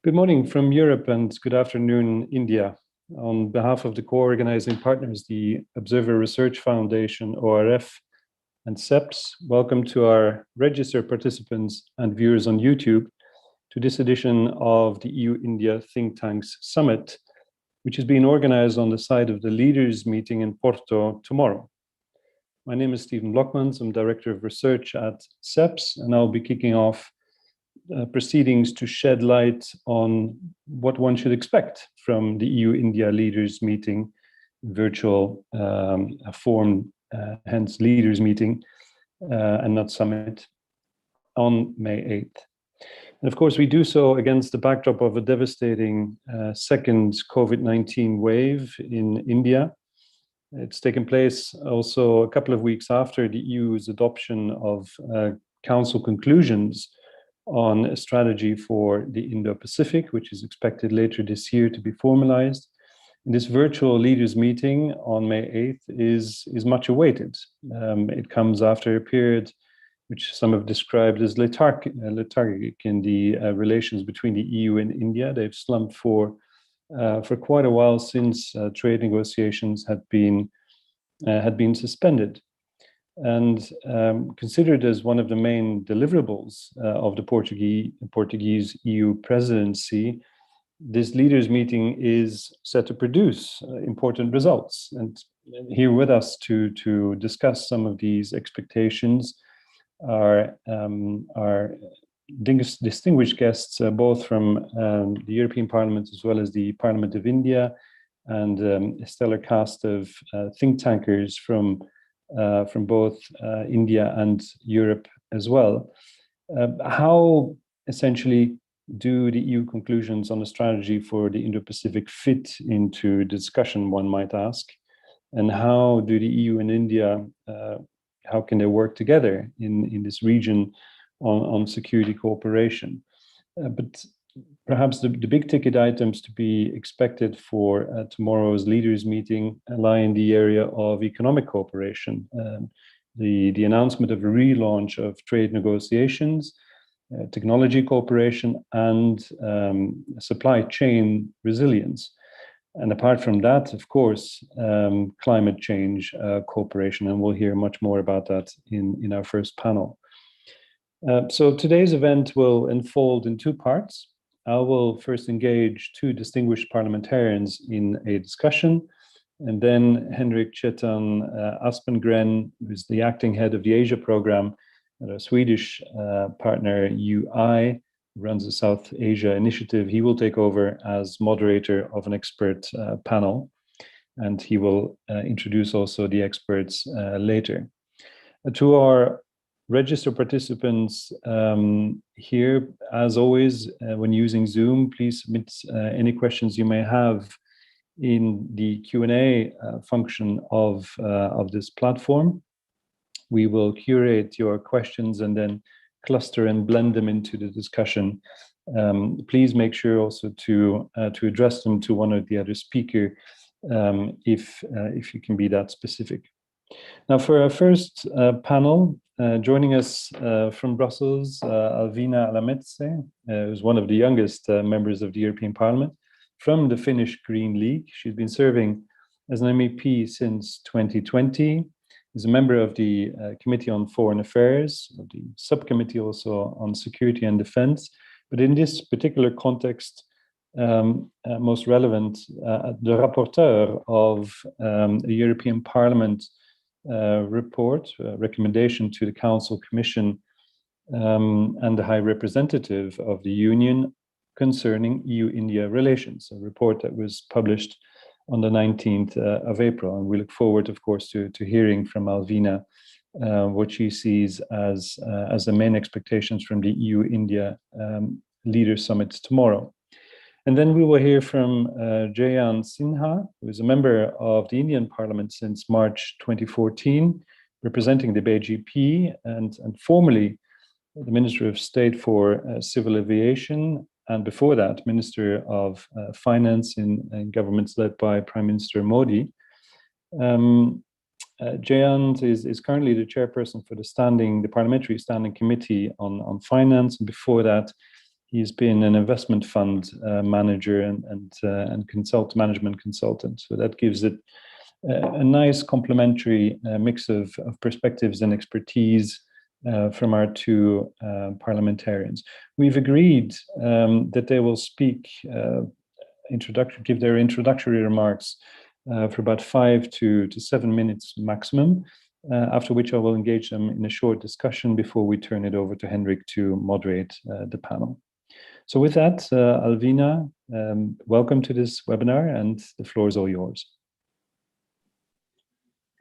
Good morning from Europe and good afternoon, India. On behalf of the co-organizing partners, the Observer Research Foundation, ORF, and CEPS, welcome to our registered participants and viewers on YouTube to this edition of the EU-India Think Tanks Summit, which is being organized on the side of the leaders meeting in Porto tomorrow. My name is Stephen Blockmans. I'm Director of Research at CEPS, and I'll be kicking off proceedings to shed light on what one should expect from the EU-India leaders meeting, virtual form, hence leaders meeting and not summit, on May 8th. And of course, we do so against the backdrop of a devastating second COVID-19 wave in India. It's taken place also a couple of weeks after the EU's adoption of Council conclusions on a strategy for the Indo-Pacific, which is expected later this year to be formalized. And this virtual leaders meeting on May 8th is much awaited. It comes after a period which some have described as lethargic in the relations between the EU and India. They've slumped for quite a while since trade negotiations had been suspended. And considered as one of the main deliverables of the Portuguese EU presidency, this leaders meeting is set to produce important results. And here with us to discuss some of these expectations are distinguished guests, both from the European Parliament as well as the Parliament of India, and a stellar cast of think tankers from both India and Europe as well. How essentially do the EU conclusions on the strategy for the Indo-Pacific fit into discussion, one might ask? And how do the EU and India, how can they work together in this region on security cooperation? But perhaps the big ticket items to be expected for tomorrow's leaders meeting lie in the area of economic cooperation. The announcement of a relaunch of trade negotiations, technology cooperation, and supply chain resilience. And apart from that, of course, climate change cooperation, and we'll hear much more about that in our first panel. So today's event will unfold in two parts. I will first engage two distinguished parliamentarians in a discussion, and then Henrik Chetan Aspengren, who is the acting head of the Asia program at our Swedish partner UI, who runs the South Asia initiative. He will take over as moderator of an expert panel, and he will introduce also the experts later. To our register participants here, as always, when using Zoom, please submit any questions you may have in the Q&A function of this platform. We will curate your questions and then cluster and blend them into the discussion. Please make sure also to address them to one or the other speaker if you can be that specific. Now, for our first panel, joining us from Brussels, Alvina Alametse, who's one of the youngest members of the European Parliament from the Finnish Green League. She's been serving as an MEP since 2020. Is a member of the Committee on Foreign Affairs, of the subcommittee also on Security and Defense. But in this particular context, most relevant, the rapporteur of a European Parliament report, recommendation to the Council Commission and the High Representative of the Union concerning EU-India relations, a report that was published on the 19th of April. And we look forward, of course, to hearing from Alvina what she sees as the main expectations from the EU-India Leaders Summit tomorrow. And then we will hear from Jayant Sinha, who is a member of the Indian Parliament since March 2014, representing the BJP, and formerly the Minister of State for Civil Aviation, and before that, Minister of Finance in governments led by Prime Minister Modi. Jayant is currently the chairperson for the Parliamentary Standing Committee on Finance, and before that, He's been an investment fund manager and management consultant. So that gives it a nice complementary mix of perspectives and expertise from our two parliamentarians. We've agreed that they will speak, give their introductory remarks for about 5 to 7 minutes maximum, after which I will engage them in a short discussion before we turn it over to Henrik to moderate the panel. So with that, Alvina, welcome to this webinar, and the floor is all yours.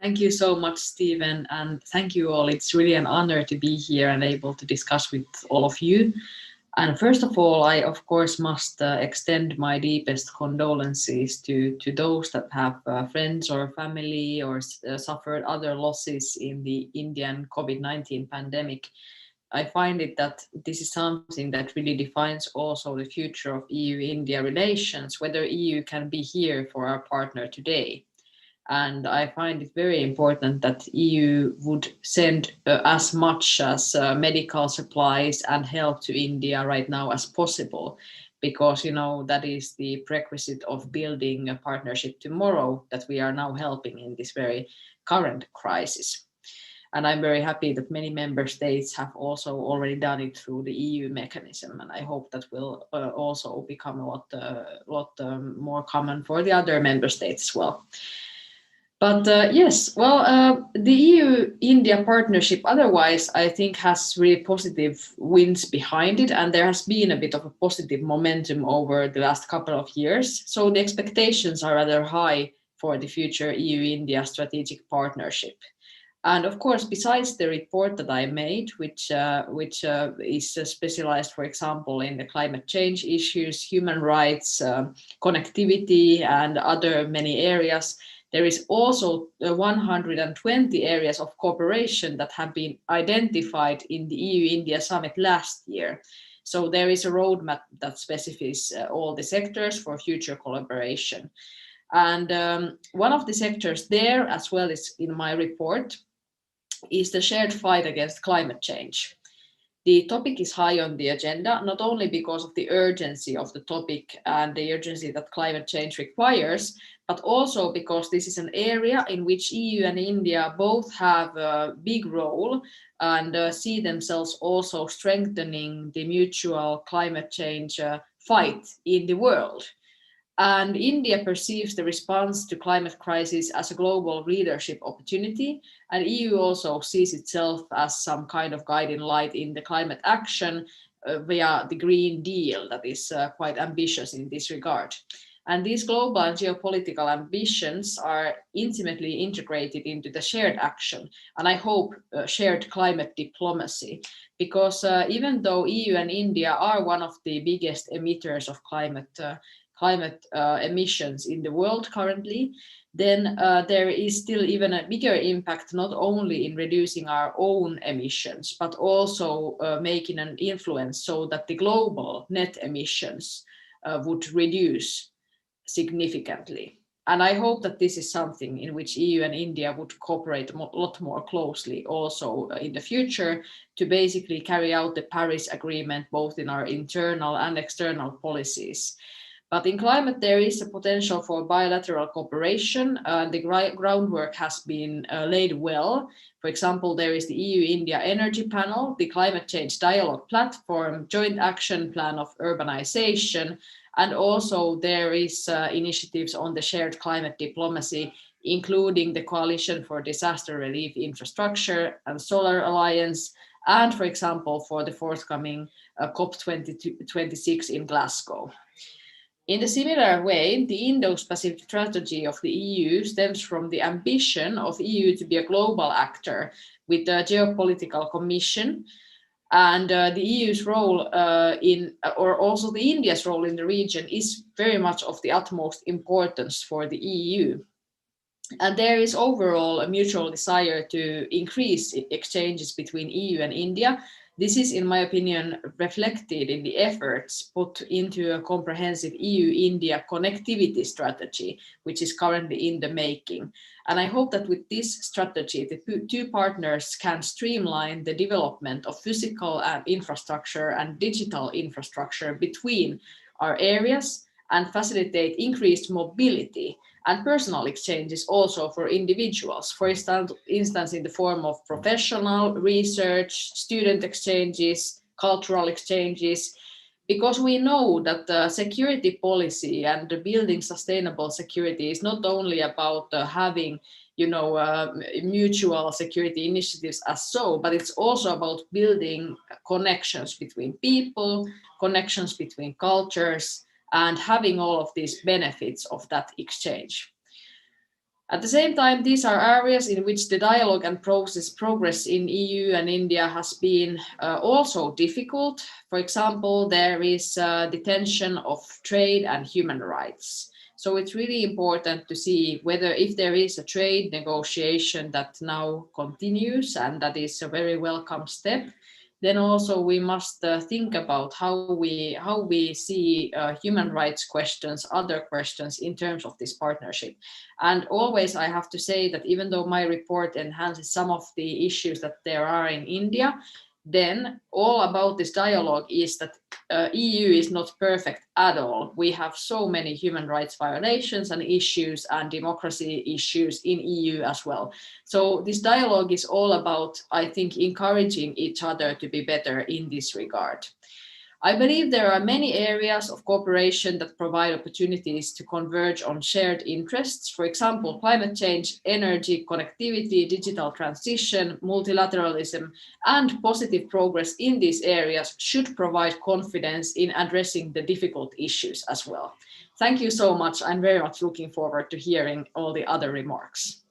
Thank you so much, Stephen, and thank you all. It's really an honor to be here and able to discuss with all of you. And first of all, I of course must extend my deepest condolences to those that have friends or family or suffered other losses in the Indian COVID-19 pandemic. I find it that this is something that really defines also the future of EU-India relations, whether EU can be here for our partner today. And I find it very important that EU would send as much as medical supplies and help to India right now as possible, because that is the prerequisite of building a partnership tomorrow that we are now helping in this very current crisis. And I'm very happy that many member states have also already done it through the EU mechanism, and I hope that will also become a lot more common for the other member states as well. But yes, well, the EU-India partnership otherwise, I think, has really positive winds behind it, and there has been a bit of a positive momentum over the last couple of years. So the expectations are rather high for the future EU-India strategic partnership. And of course, besides the report that I made, which is specialized, for example, in the climate change issues, human rights, connectivity, and other many areas, there is also 120 areas of cooperation that have been identified in the EU-India summit last year. So there is a roadmap that specifies all the sectors for future collaboration. And one of the sectors there, as well as in my report, is the shared fight against climate change. The topic is high on the agenda, not only because of the urgency of the topic and the urgency that climate change requires, but also because this is an area in which EU and India both have a big role and see themselves also strengthening the mutual climate change fight in the world. And India perceives the response to climate crisis as a global leadership opportunity, and EU also sees itself as some kind of guiding light in the climate action via the Green Deal that is quite ambitious in this regard. And these global and geopolitical ambitions are intimately integrated into the shared action, and I hope shared climate diplomacy, because even though EU and India are one of the biggest emitters of climate emissions in the world currently, then there is still even a bigger impact, not only in reducing our own emissions, but also making an influence so that the global net emissions would reduce significantly. And I hope that this is something in which EU and India would cooperate a lot more closely also in the future to basically carry out the Paris Agreement, both in our internal and external policies. But in climate, there is a potential for bilateral cooperation. The groundwork has been laid well. For example, there is the EU-India Energy Panel, the Climate Change Dialogue Platform, Joint Action Plan of Urbanization, and also there is initiatives on the shared climate diplomacy, including the Coalition for Disaster Relief Infrastructure and Solar Alliance, and, for example, for the forthcoming COP26 in Glasgow. In a similar way, the Indo-Pacific strategy of the EU stems from the ambition of the EU to be a global actor with a geopolitical commission, and the EU's role or also the India's role in the region is very much of the utmost importance for the EU. And there is overall a mutual desire to increase exchanges between EU and India, This is, in my opinion, reflected in the efforts put into a comprehensive EU-India connectivity strategy, which is currently in the making. And I hope that with this strategy, the two partners can streamline the development of physical infrastructure and digital infrastructure between our areas and facilitate increased mobility and personal exchanges also for individuals, for instance, in the form of professional, research, student exchanges, cultural exchanges, because we know that the security policy and the building sustainable security is not only about having mutual security initiatives as so, but it's also about building connections between people, connections between cultures, and having all of these benefits of that exchange. At the same time, these are areas in which the dialogue and progress in EU and India has been also difficult. For example, there is the tension of trade and human rights. So it's really important to see whether if there is a trade negotiation that now continues, and that is a very welcome step, then also we must think about how we see human rights questions, other questions in terms of this partnership. And always I have to say that even though my report enhances some of the issues that there are in India, then all about this dialogue is that EU is not perfect at all. We have so many human rights violations and issues and democracy issues in EU as well. So this dialogue is all about, I think, encouraging each other to be better in this regard. I believe there are many areas of cooperation that provide opportunities to converge on shared interests. For example, climate change, energy, connectivity, digital transition, multilateralism, and positive progress in these areas should provide confidence in addressing the difficult issues as well. Thank you so much. I'm very much looking forward to hearing all the other remarks.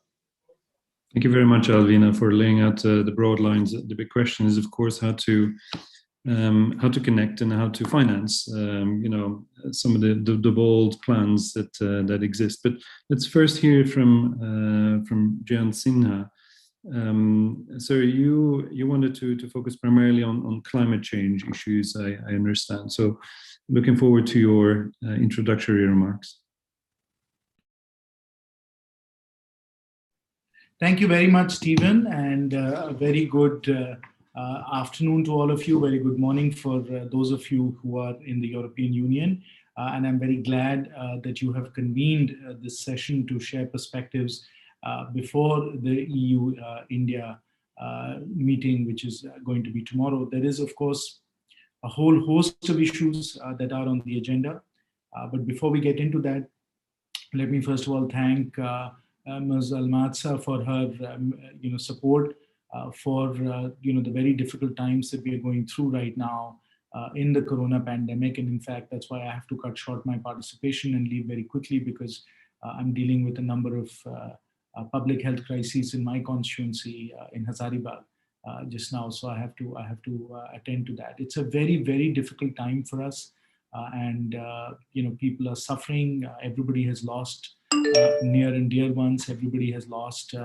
Thank you very much, Alvina, for laying out the broad lines. The big question is, of course, how to connect and how to finance, some of the bold plans that exist. But let's first hear from Jayant Sinha. So you wanted to focus primarily on climate change issues, I understand. So looking forward to your introductory remarks. Thank you very much, Stephen, and a very good afternoon to all of you. Very good morning for those of you who are in the European Union. And I'm very glad that you have convened this session to share perspectives before the EU-India meeting, which is going to be tomorrow. There is, of course, a whole host of issues that are on the agenda. But before we get into that, let me first of all thank Ms. Almatsa for her support for the very difficult times that we are going through right now in the corona pandemic. And in fact, that's why I have to cut short my participation and leave very quickly, because I'm dealing with a number of public health crises in my constituency in Hazaribagh just now. So I have to attend to that. It's a very, very difficult time for us. And people are suffering. Everybody has lost near and dear ones. Everybody has lost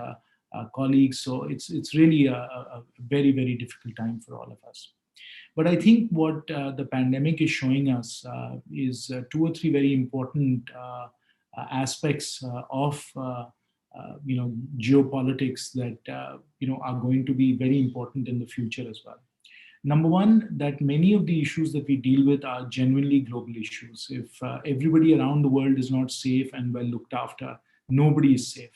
colleagues. So it's really a very, very difficult time for all of us. But I think what the pandemic is showing us is 2 or 3 very important aspects of geopolitics that are going to be very important in the future as well. Number one, that many of the issues that we deal with are genuinely global issues. If everybody around the world is not safe and well looked after, nobody is safe.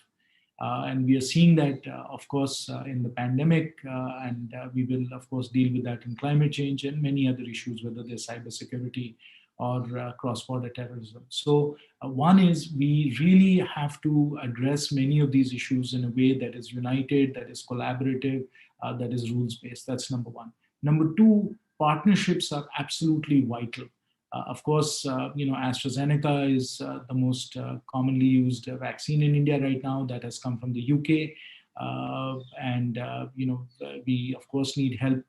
And we are seeing that, of course, in the pandemic, and we will, of course, deal with that in climate change and many other issues, whether they're cybersecurity or cross-border terrorism. So one is we really have to address many of these issues in a way that is united, that is collaborative, that is rules-based. That's number one. Number two, partnerships are absolutely vital. Of course, AstraZeneca is the most commonly used vaccine in India right now. That has come from the UK. We, of course, need help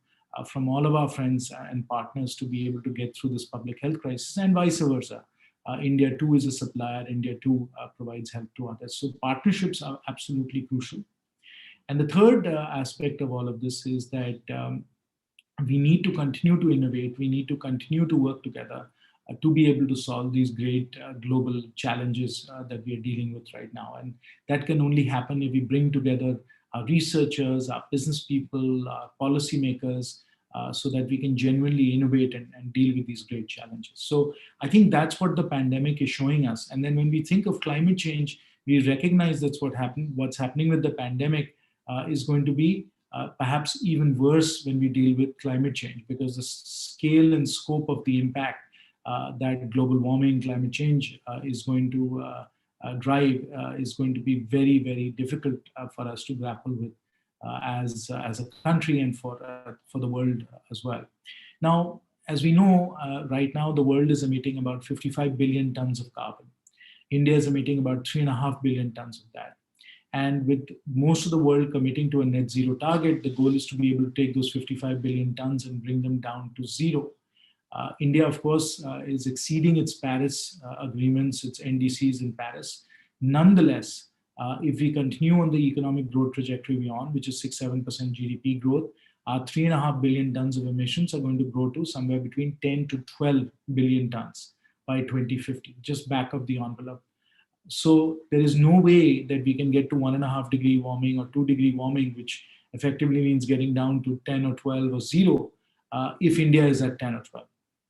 from all of our friends and partners to be able to get through this public health crisis, and vice versa. India too is a supplier. India too provides help to others. So partnerships are absolutely crucial. And the third aspect of all of this is that we need to continue to innovate. We need to continue to work together to be able to solve these great global challenges that we are dealing with right now. And that can only happen if we bring together our researchers, our business people, our policymakers, so that we can genuinely innovate and deal with these great challenges. So I think that's what the pandemic is showing us. And then when we think of climate change, we recognize that's what's happening with the pandemic is going to be perhaps even worse when we deal with climate change, because the scale and scope of the impact that global warming, climate change is going to drive is going to be very, very difficult for us to grapple with as a country and for the world as well. Now, as we know, right now the world is emitting about 55 billion tons of carbon. India is emitting about 3.5 billion tons of that. And with most of the world committing to a net zero target, the goal is to be able to take those 55 billion tons and bring them down to zero. India, of course, is exceeding its Paris agreements, its NDCs in Paris. Nonetheless, if we continue on the economic growth trajectory we're on, which is 6-7% GDP growth, our 3.5 billion tons of emissions are going to grow to somewhere between 10 to 12 billion tons by 2050, just back of the envelope. So there is no way that we can get to 1.5 degree warming or 2 degree warming, which effectively means getting down to 10 or 12 or zero, if India is at 10 or 12.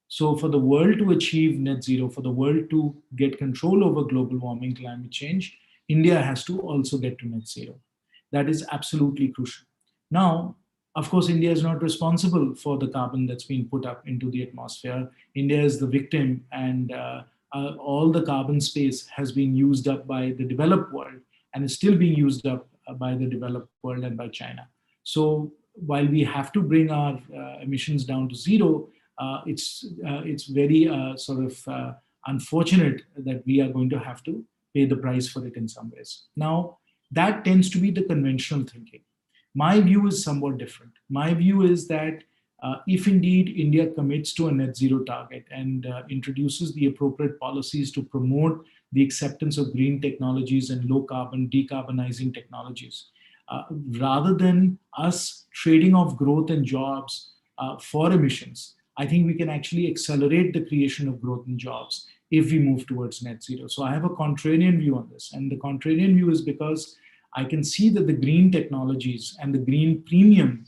So for the world to achieve net zero, for the world to get control over global warming, climate change, India has to also get to net zero. That is absolutely crucial. Now, of course, India is not responsible for the carbon that's been put up into the atmosphere. India is the victim, and all the carbon space has been used up by the developed world and is still being used up by the developed world and by China. So while we have to bring our emissions down to zero, it's very unfortunate that we are going to have to pay the price for it in some ways. Now, that tends to be the conventional thinking. My view is somewhat different. My view is that if indeed India commits to a net zero target and introduces the appropriate policies to promote the acceptance of green technologies and low carbon decarbonizing technologies, rather than us trading off growth and jobs for emissions, I think we can actually accelerate the creation of growth and jobs if we move towards net zero. So I have a contrarian view on this. And the contrarian view is because I can see that the green technologies and the green premium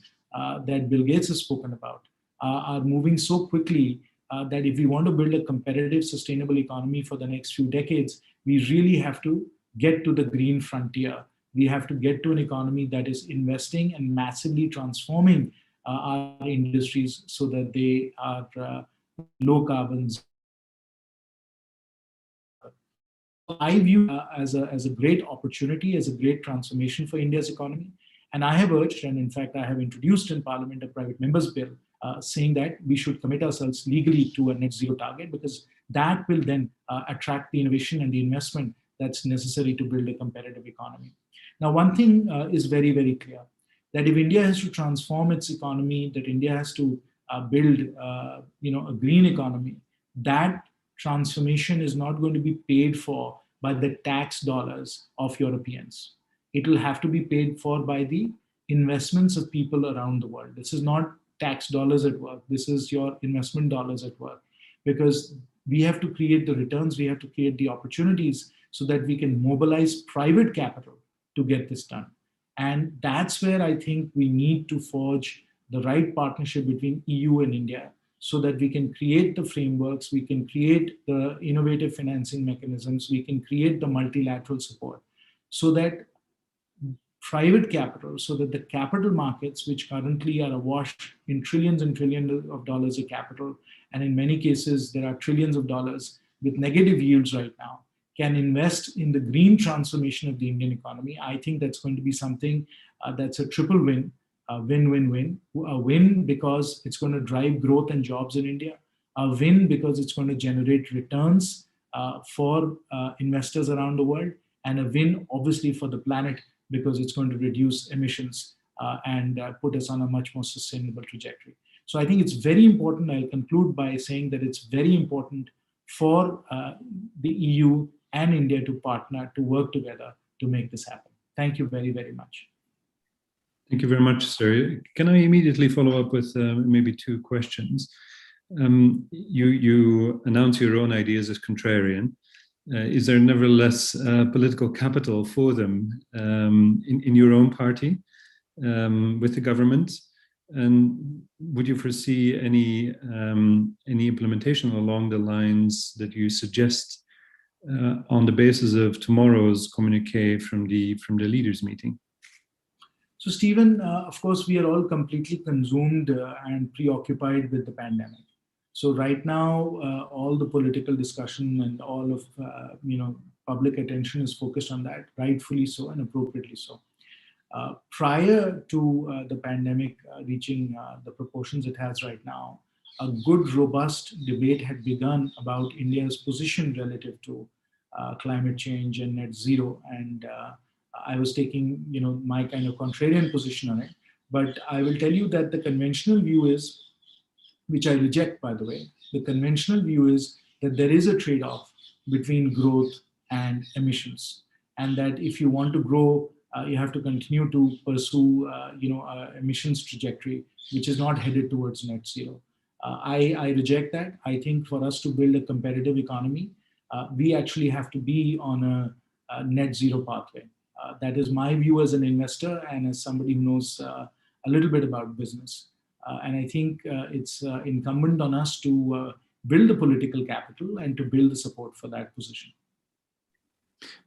that Bill Gates has spoken about are moving so quickly that if we want to build a competitive, sustainable economy for the next few decades, we really have to get to the green frontier. We have to get to an economy that is investing and massively transforming our industries so that they are low carbon. I view as a great opportunity, as a great transformation for India's economy. And I have urged, and in fact, I have introduced in Parliament a private member's bill saying that we should commit ourselves legally to a net zero target, because that will then attract the innovation and the investment that's necessary to build a competitive economy. Now, one thing is very, very clear, that if India has to transform its economy, that India has to build a green economy, that transformation is not going to be paid for by the tax dollars of Europeans. It will have to be paid for by the investments of people around the world. This is not tax dollars at work. This is your investment dollars at work, because we have to create the returns, we have to create the opportunities so that we can mobilize private capital to get this done. And that's where I think we need to forge the right partnership between EU and India, so that we can create the frameworks, we can create the innovative financing mechanisms, we can create the multilateral support, so that private capital, so that the capital markets, which currently are awash in trillions and trillions of dollars of capital, and in many cases there are trillions of dollars with negative yields right now, can invest in the green transformation of the Indian economy. I think that's going to be something that's a triple win. Win-win-win. A win because it's going to drive growth and jobs in India. A win because it's going to generate returns for investors around the world. And a win, obviously, for the planet, because it's going to reduce emissions and put us on a much more sustainable trajectory. So I think it's very important. I'll conclude by saying that it's very important for the EU and India to partner, to work together to make this happen. Thank you very, very much. Thank you very much, sir. Can I immediately follow up with maybe two questions? You announce your own ideas as contrarian. Is there nevertheless political capital for them in your own party with the government? And would you foresee any implementation along the lines that you suggest on the basis of tomorrow's communique from the leaders' meeting? So, Stephen, of course, we are all completely consumed and preoccupied with the pandemic. So right now, all the political discussion and all of public attention is focused on that, rightfully so and appropriately so. Prior to the pandemic reaching the proportions it has right now, a good, robust debate had begun about India's position relative to climate change and net zero. And I was taking, my kind of contrarian position on it. But I will tell you that the conventional view is, which I reject, by the way, the conventional view is that there is a trade-off between growth and emissions, and that if you want to grow, you have to continue to pursue, emissions trajectory, which is not headed towards net zero. I reject that. I think for us to build a competitive economy, we actually have to be on a net zero pathway. That is my view as an investor and as somebody who knows a little bit about business. And I think it's incumbent on us to build the political capital and to build the support for that position.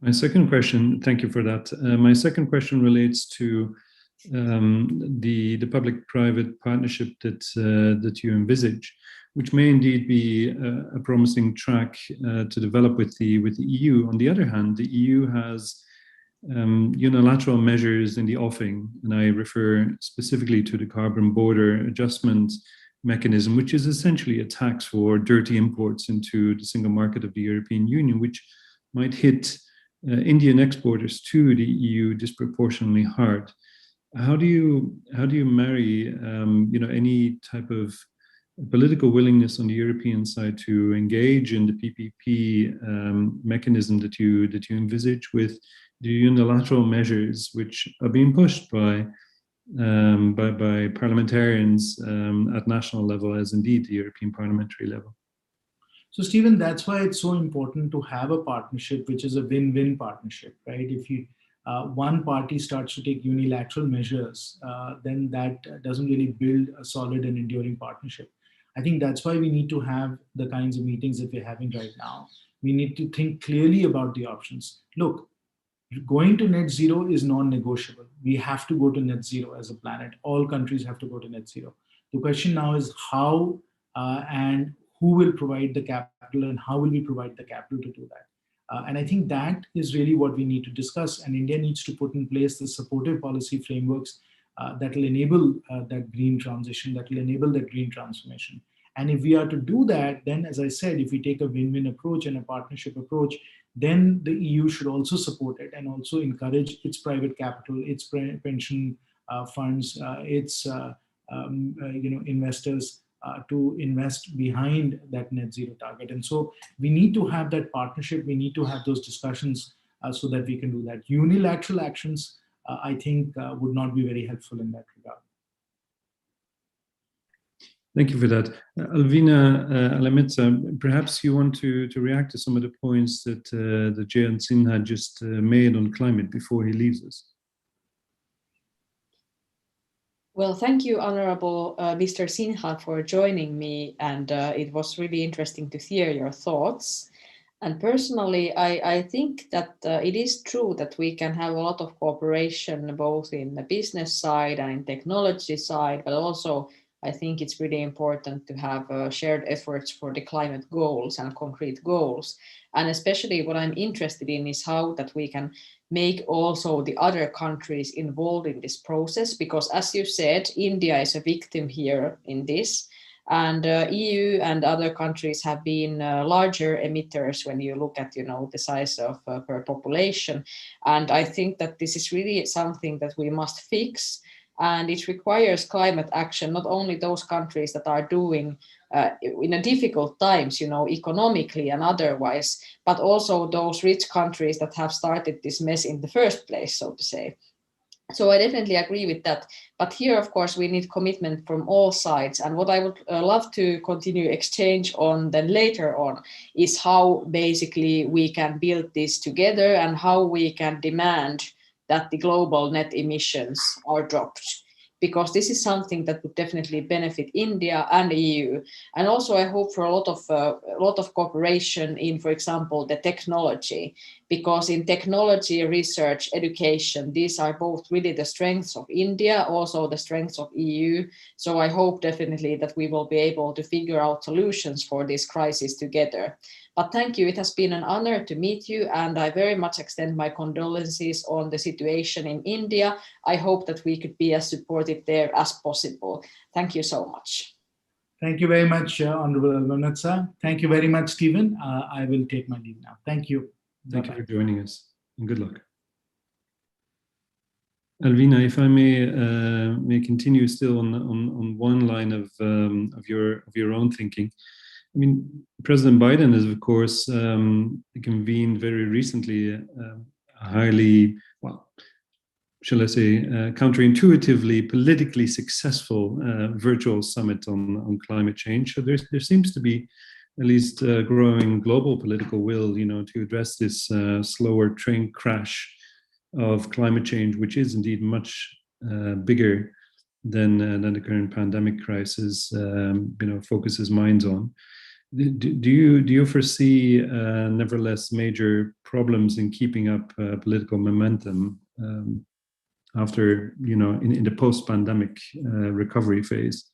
My second question, thank you for that. My second question relates to the public-private partnership that you envisage, which may indeed be a promising track to develop with the EU. On the other hand, the EU has unilateral measures in the offing, and I refer specifically to the carbon border adjustment mechanism, which is essentially a tax for dirty imports into the single market of the European Union, which might hit Indian exporters to the EU disproportionately hard. How do you marry any type of political willingness on the European side to engage in the PPP mechanism that you envisage with the unilateral measures which are being pushed by parliamentarians at national level, as indeed the European parliamentary level? So, Stephen, that's why it's so important to have a partnership which is a win-win partnership, right? If you one party starts to take unilateral measures, then that doesn't really build a solid and enduring partnership. I think that's why we need to have the kinds of meetings that we're having right now. We need to think clearly about the options. Look, going to net zero is non-negotiable. We have to go to net zero as a planet. All countries have to go to net zero. The question now is how and who will provide the capital and how will we provide the capital to do that. And I think that is really what we need to discuss. And India needs to put in place the supportive policy frameworks that will enable that green transition, that will enable that green transformation. And if we are to do that, then as I said, if we take a win-win approach and a partnership approach, then the EU should also support it and also encourage its private capital, its pension funds, its investors to invest behind that net zero target. And so we need to have that partnership. We need to have those discussions so that we can do that. Unilateral actions, I think, would not be very helpful in that regard. Thank you for that. Alvina Alamitsa, perhaps you want to react to some of the points that Jayant Sinha just made on climate before he leaves us. Well, thank you, Honorable Mr. Sinha, for joining me, and it was really interesting to hear your thoughts. And personally, I think that it is true that we can have a lot of cooperation both in the business side and in technology side, but also I think it's really important to have shared efforts for the climate goals and concrete goals. And especially what I'm interested in is how that we can make also the other countries involved in this process, because as you said, India is a victim here in this. And EU and other countries have been larger emitters when you look at, the size of per population. And I think that this is really something that we must fix. And it requires climate action, not only those countries that are doing in a difficult times, economically and otherwise, but also those rich countries that have started this mess in the first place, so to say. So I definitely agree with that. But here, of course, we need commitment from all sides. And what I would love to continue exchange on then later on is how basically we can build this together and how we can demand that the global net emissions are dropped. Because this is something that would definitely benefit India and EU, and also I hope for a lot of cooperation in, for example, the technology, because in technology, research, education, these are both really the strengths of India, also the strengths of EU. So I hope definitely that we will be able to figure out solutions for this crisis together. But thank you. It has been an honor to meet you, and I very much extend my condolences on the situation in India. I hope that we could be as supportive there as possible. Thank you so much. Thank you very much, Honorable Alvanatsa. Thank you very much, Stephen. I will take my leave now. Thank you. Thank you for joining us, and good luck. Alvina, if I may continue still on one line of your own thinking. I mean, President Biden has, of course, convened very recently a highly, well, shall I say, counterintuitively, politically successful virtual summit on climate change. So there seems to be at least growing global political will, to address this slower train crash of climate change, which is indeed much bigger than the current pandemic crisis, focuses minds on. Do you foresee, nevertheless, major problems in keeping up political momentum after, in the post-pandemic recovery phase?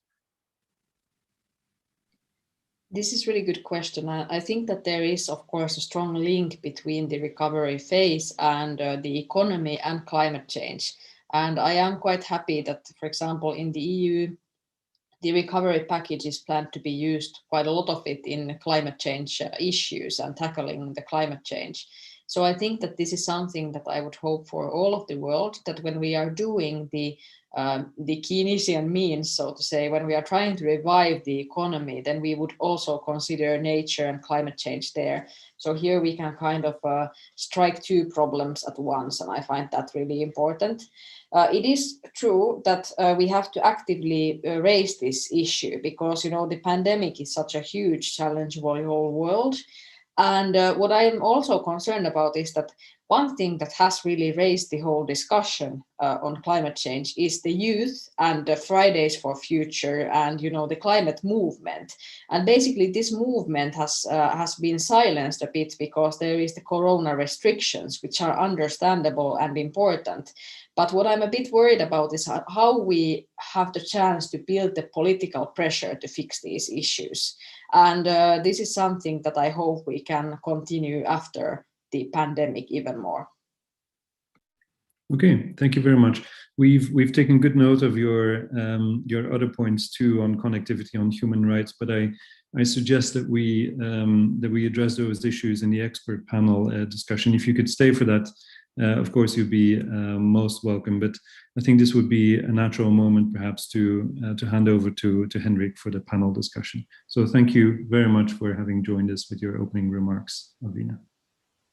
This is a really good question. I think that there is, of course, a strong link between the recovery phase and the economy and climate change. And I am quite happy that, for example, in the EU, the recovery package is planned to be used, quite a lot of it, in climate change issues and tackling the climate change. So I think that this is something that I would hope for all of the world, that when we are doing the Keynesian means, so to say, when we are trying to revive the economy, then we would also consider nature and climate change there. So here we can kind of strike two problems at once, and I find that really important. It is true that we have to actively raise this issue because, the pandemic is such a huge challenge for the whole world. And what I'm also concerned about is that one thing that has really raised the whole discussion on climate change is the youth and the Fridays for Future and, the climate movement. And basically this movement has been silenced a bit because there is the corona restrictions, which are understandable and important. But what I'm a bit worried about is how we have the chance to build the political pressure to fix these issues. And this is something that I hope we can continue after the pandemic even more. Okay, thank you very much. We've taken good note of your other points too on connectivity, on human rights, but I suggest that we address those issues in the expert panel discussion. If you could stay for that, of course, you'd be most welcome. But I think this would be a natural moment, perhaps, to hand over to Henrik for the panel discussion. So thank you very much for having joined us with your opening remarks, Alvina.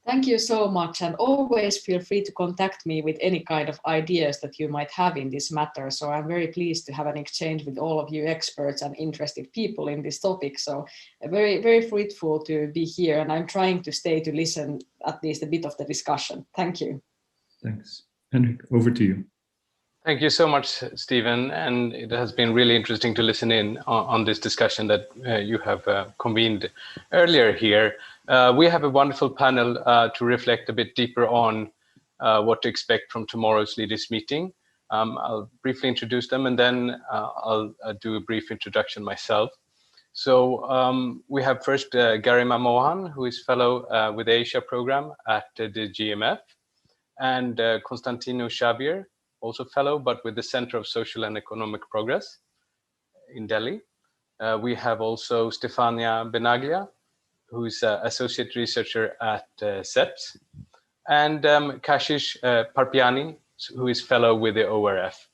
Thank you so much, and always feel free to contact me with any kind of ideas that you might have in this matter. So I'm very pleased to have an exchange with all of you experts and interested people in this topic. So very, very fruitful to be here, and I'm trying to stay to listen at least a bit of the discussion. Thank you. Thanks. Henrik, over to you. Thank you so much, Stephen. And it has been really interesting to listen in on this discussion that you have convened earlier here. We have a wonderful panel to reflect a bit deeper on what to expect from tomorrow's leaders meeting. I'll briefly introduce them, and then I'll do a brief introduction myself. So we have first Garima Mohan, who is fellow with the Asia program at the GMF, and Constantino Xavier, also fellow, but with the Center of Social and Economic Progress in Delhi. We have also Stefania Benaglia, who is associate researcher at CEPS, and Kashish Parpiani, who is fellow with the ORF.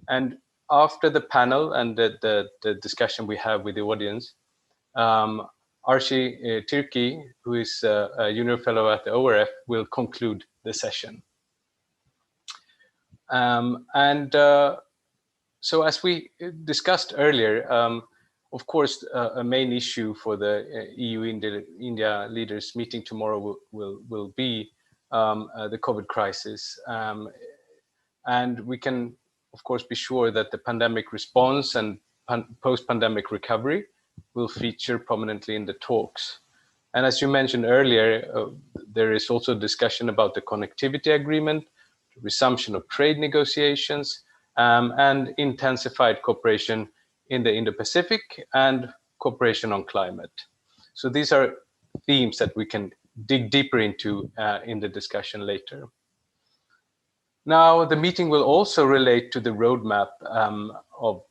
And after the panel and the discussion we have with the audience, Archie Tirki, who is a junior fellow at the ORF, will conclude the session. So as we discussed earlier, of course, a main issue for the EU-India leaders meeting tomorrow will be the COVID crisis. And we can, of course, be sure that the pandemic response and post-pandemic recovery will feature prominently in the talks. And as you mentioned earlier, there is also discussion about the connectivity agreement, the resumption of trade negotiations, and intensified cooperation in the Indo-Pacific and cooperation on climate. So these are themes that we can dig deeper into in the discussion later. Now, the meeting will also relate to the roadmap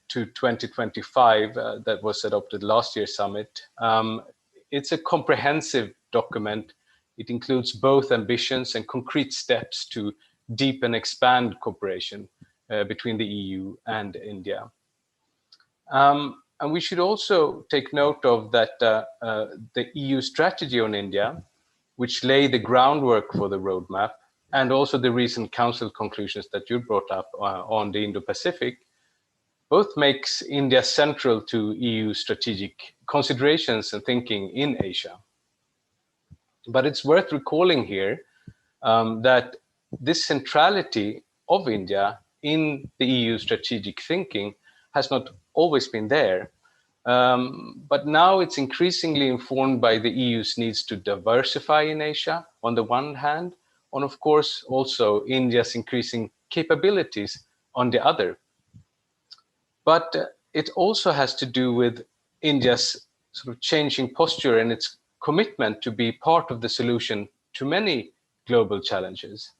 to 2025 that was adopted last year's summit. It's a comprehensive document. It includes both ambitions and concrete steps to deepen and expand cooperation between the EU and India. And we should also take note of that the EU strategy on India, which lay the groundwork for the roadmap, and also the recent Council conclusions that you brought up on the Indo-Pacific, both makes India central to EU strategic considerations and thinking in Asia. But it's worth recalling here that this centrality of India in the EU strategic thinking has not always been there. But now it's increasingly informed by the EU's needs to diversify in Asia on the one hand, and of course also India's increasing capabilities on the other. But it also has to do with India's sort of changing posture and its commitment to be part of the solution to many global challenges.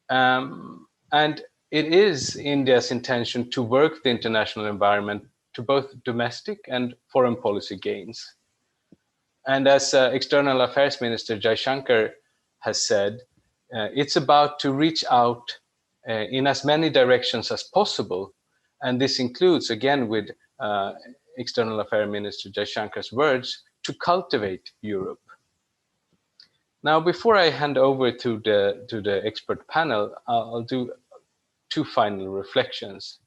And it is India's intention to work the international environment to both domestic and foreign policy gains. And as External Affairs Minister Jaishankar has said, it's about to reach out in as many directions as possible. And this includes, again, with External Affairs Minister Jaishankar's words, to cultivate Europe. Now, before I hand over to the expert panel, I'll do two final reflections.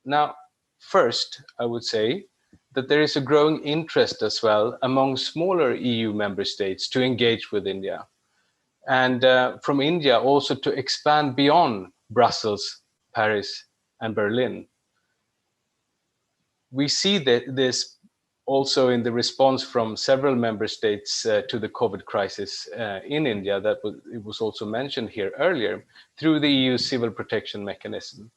Now, first, I would say that there is a growing interest as well among smaller EU member states to engage with India, and from India also to expand beyond Brussels, Paris, and Berlin. We see this also in the response from several member states to the COVID crisis in India, it was also mentioned here earlier, through the EU Civil Protection Mechanism,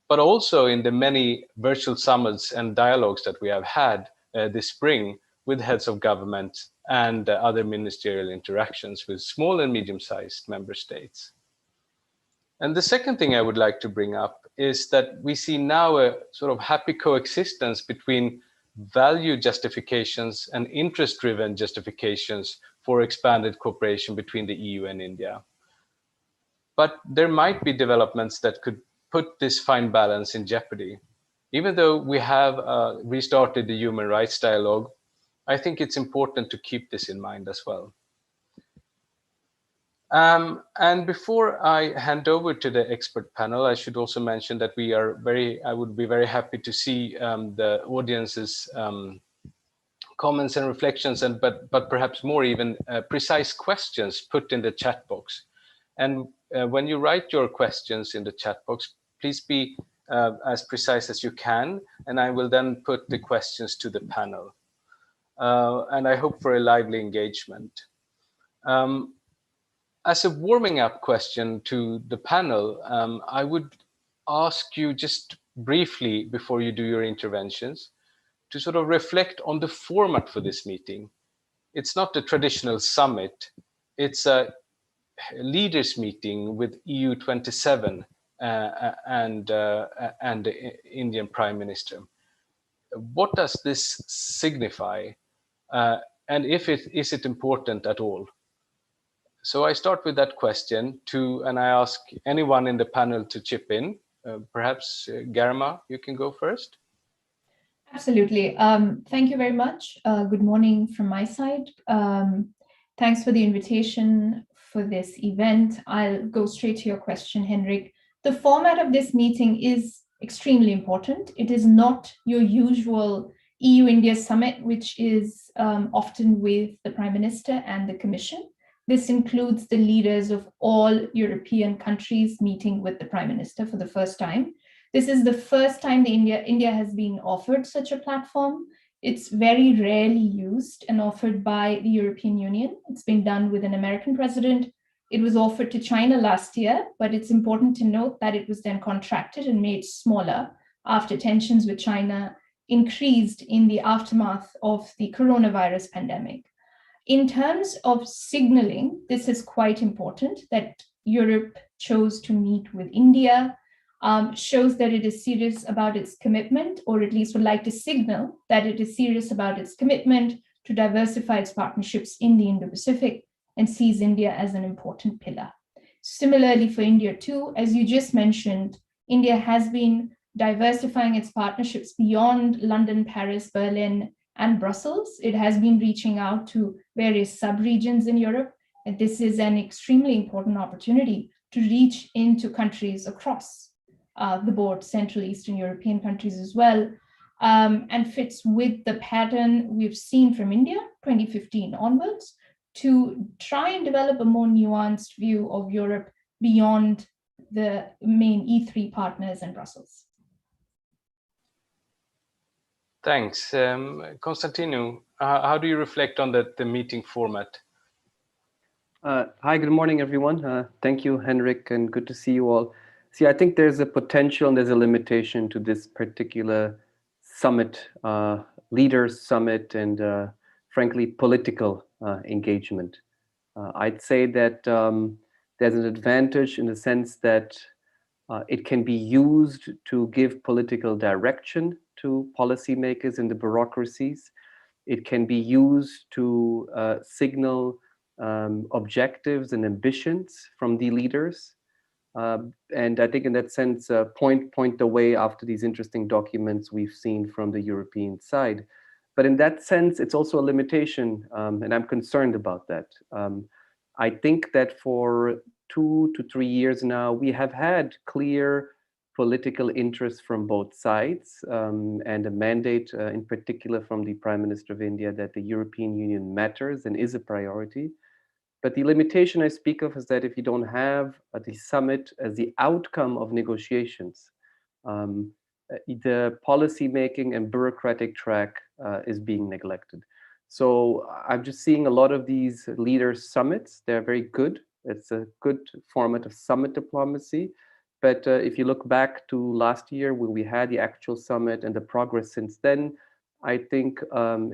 but also in the many virtual summits and dialogues that we have had this spring with heads of government and other ministerial interactions with small and medium-sized member states. And the second thing I would like to bring up is that we see now a sort of happy coexistence between value justifications and interest-driven justifications for expanded cooperation between the EU and India. But there might be developments that could put this fine balance in jeopardy. Even though we have restarted the human rights dialogue, I think it's important to keep this in mind as well. And before I hand over to the expert panel, I should also mention that I would be very happy to see the audience's comments and reflections, but perhaps more even precise questions put in the chat box. And when you write your questions in the chat box, please be as precise as you can, and I will then put the questions to the panel. And I hope for a lively engagement. As a warming up question to the panel, I would ask you just briefly before you do your interventions to sort of reflect on the format for this meeting. It's not a traditional summit, it's a leaders meeting with EU 27 and the Indian Prime Minister. What does this signify? And is it important at all? So I start with that question and I ask anyone in the panel to chip in. Perhaps Garima, you can go first. Absolutely. Thank you very much. Good morning from my side. Thanks for the invitation for this event. I'll go straight to your question, Henrik. The format of this meeting is extremely important. It is not your usual EU-India summit, which is often with the Prime Minister and the Commission. This includes the leaders of all European countries meeting with the Prime Minister for the first time. This is the first time India has been offered such a platform. It's very rarely used and offered by the European Union. It's been done with an American president. It was offered to China last year, but it's important to note that it was then contracted and made smaller after tensions with China increased in the aftermath of the coronavirus pandemic. In terms of signaling, this is quite important that Europe chose to meet with India. Shows that it is serious about its commitment, or at least would like to signal that it is serious about its commitment to diversify its partnerships in the Indo-Pacific and sees India as an important pillar. Similarly for India too, as you just mentioned, India has been diversifying its partnerships beyond London, Paris, Berlin, and Brussels. It has been reaching out to various sub-regions in Europe, and this is an extremely important opportunity to reach into countries across the board, Central Eastern European countries as well, and fits with the pattern we've seen from India 2015 onwards to try and develop a more nuanced view of Europe beyond the main E3 partners in Brussels. Thanks. Constantino, how do you reflect on the meeting format? Hi, good morning, everyone. Thank you, Henrik, and good to see you all. See, I think there's a potential and there's a limitation to this particular summit, leaders summit, and frankly, political engagement. I'd say that there's an advantage in the sense that it can be used to give political direction to policymakers in the bureaucracies. It can be used to signal objectives and ambitions from the leaders. And I think in that sense, point the way after these interesting documents we've seen from the European side. But in that sense, it's also a limitation, and I'm concerned about that. I think that for 2 to 3 years now, we have had clear political interest from both sides, and a mandate in particular from the Prime Minister of India that the European Union matters and is a priority. But the limitation I speak of is that if you don't have the summit as the outcome of negotiations, the policy making and bureaucratic track is being neglected. So I'm just seeing a lot of these leaders summits. They're very good. It's a good format of summit diplomacy. But if you look back to last year when we had the actual summit and the progress since then, I think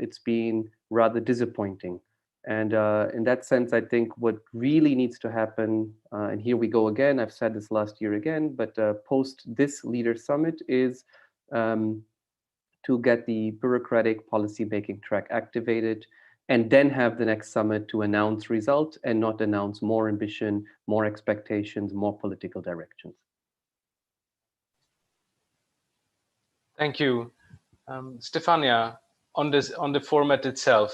it's been rather disappointing. And in that sense, I think what really needs to happen, and here we go again, I've said this last year again, but post this leader summit is to get the bureaucratic policy-making track activated and then have the next summit to announce results and not announce more ambition, more expectations, more political directions. Thank you. Stefania, on the format itself.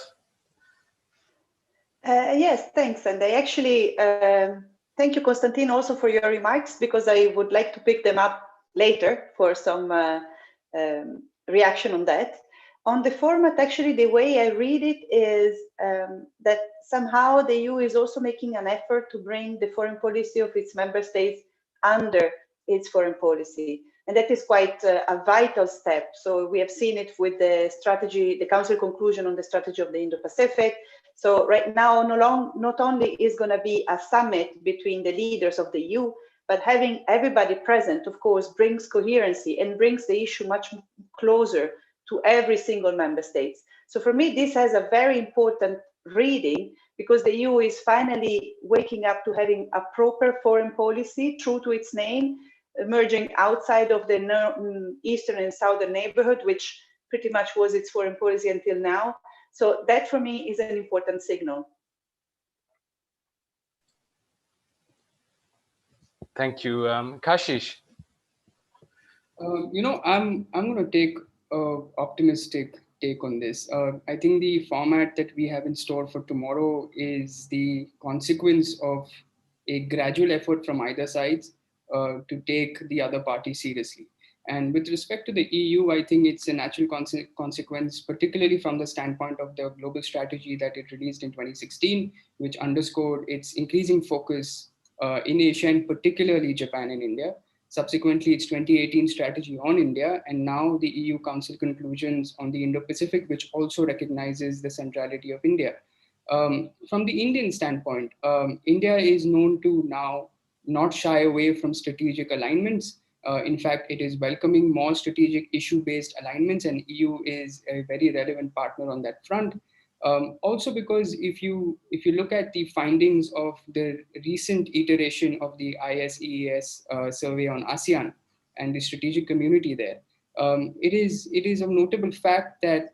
Yes, thanks. And I actually thank you, Konstantin, also for your remarks, because I would like to pick them up later for some reaction on that. On the format, actually, the way I read it is that somehow the EU is also making an effort to bring the foreign policy of its member states under its foreign policy. And that is quite a vital step. So we have seen it with the strategy, the Council conclusion on the strategy of the Indo-Pacific. So right now, not only is going to be a summit between the leaders of the EU, but having everybody present, of course, brings coherency and brings the issue much closer to every single member state. So for me, this has a very important reading because the EU is finally waking up to having a proper foreign policy, true to its name, emerging outside of the eastern and southern neighborhood, which pretty much was its foreign policy until now. So that for me is an important signal. Thank you. Kashish. I'm going to take an optimistic take on this. I think the format that we have in store for tomorrow is the consequence of a gradual effort from either sides to take the other party seriously. And with respect to the EU, I think it's a natural consequence, particularly from the standpoint of the global strategy that it released in 2016, which underscored its increasing focus in Asia, and particularly Japan and India. Subsequently, its 2018 strategy on India, and now the EU Council conclusions on the Indo-Pacific, which also recognizes the centrality of India. From the Indian standpoint, India is known to now not shy away from strategic alignments. In fact, it is welcoming more strategic issue-based alignments, and EU is a very relevant partner on that front. Also because if you look at the findings of the recent iteration of the ISEES survey on ASEAN and the strategic community there, it is a notable fact that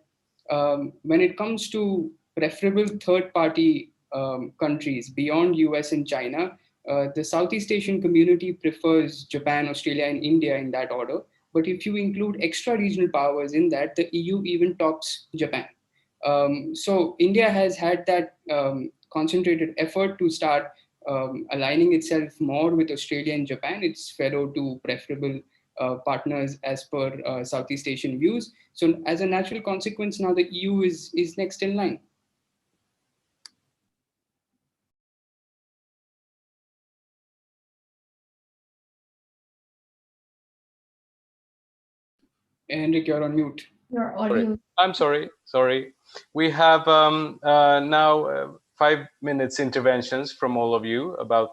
when it comes to preferable third-party countries beyond US and China, the Southeast Asian community prefers Japan, Australia, and India in that order. But if you include extra regional powers in that, the EU even tops Japan. So India has had that concentrated effort to start aligning itself more with Australia and Japan, its fellow two preferable partners as per Southeast Asian views. So as a natural consequence, now the EU is next in line. Henrik, you're on mute. Your audio. I'm sorry. We have now 5 minutes interventions from all of you about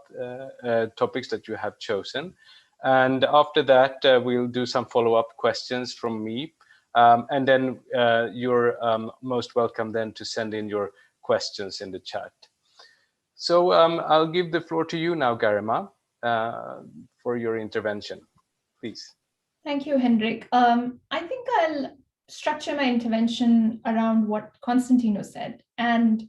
topics that you have chosen. And after that, we'll do some follow-up questions from me. And then you're most welcome then to send in your questions in the chat. So I'll give the floor to you now, Garima, for your intervention, please. Thank you, Henrik. I think I'll structure my intervention around what Constantino said. And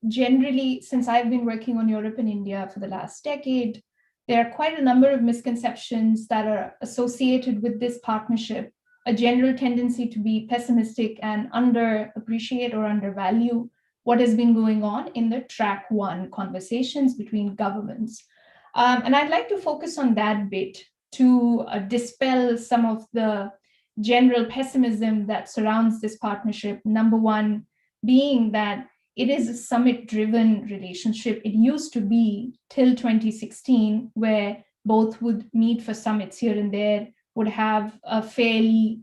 generally, since I've been working on Europe and India for the last decade, there are quite a number of misconceptions that are associated with this partnership, a general tendency to be pessimistic and underappreciate or undervalue what has been going on in the track one conversations between governments. And I'd like to focus on that bit to dispel some of the general pessimism that surrounds this partnership. Number one being that it is a summit-driven relationship. It used to be till 2016, where both would meet for summits here and there, would have a fairly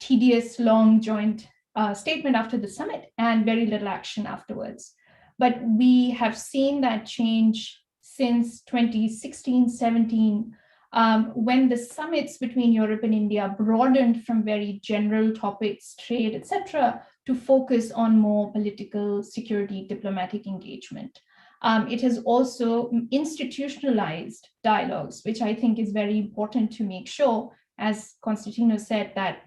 tedious, long joint statement after the summit and very little action afterwards. But we have seen that change since 2016, 17, when the summits between Europe and India broadened from very general topics, trade, etc., to focus on more political, security, diplomatic engagement. It has also institutionalized dialogues, which I think is very important to make sure, as Constantino said, that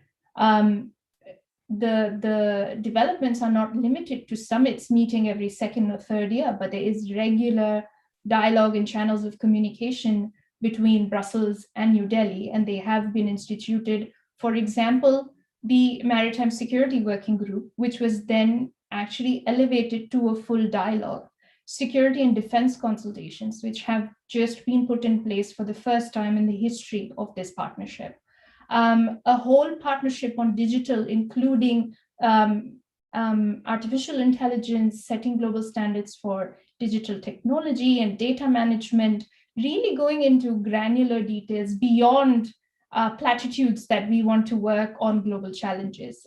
the developments are not limited to summits meeting every second or third year, but there is regular dialogue and channels of communication between Brussels and New Delhi, and they have been instituted. For example, the Maritime Security Working Group, which was then actually elevated to a full dialogue. Security and defense consultations, which have just been put in place for the first time in the history of this partnership. A whole partnership on digital, including artificial intelligence, setting global standards for digital technology and data management, really going into granular details beyond platitudes that we want to work on global challenges.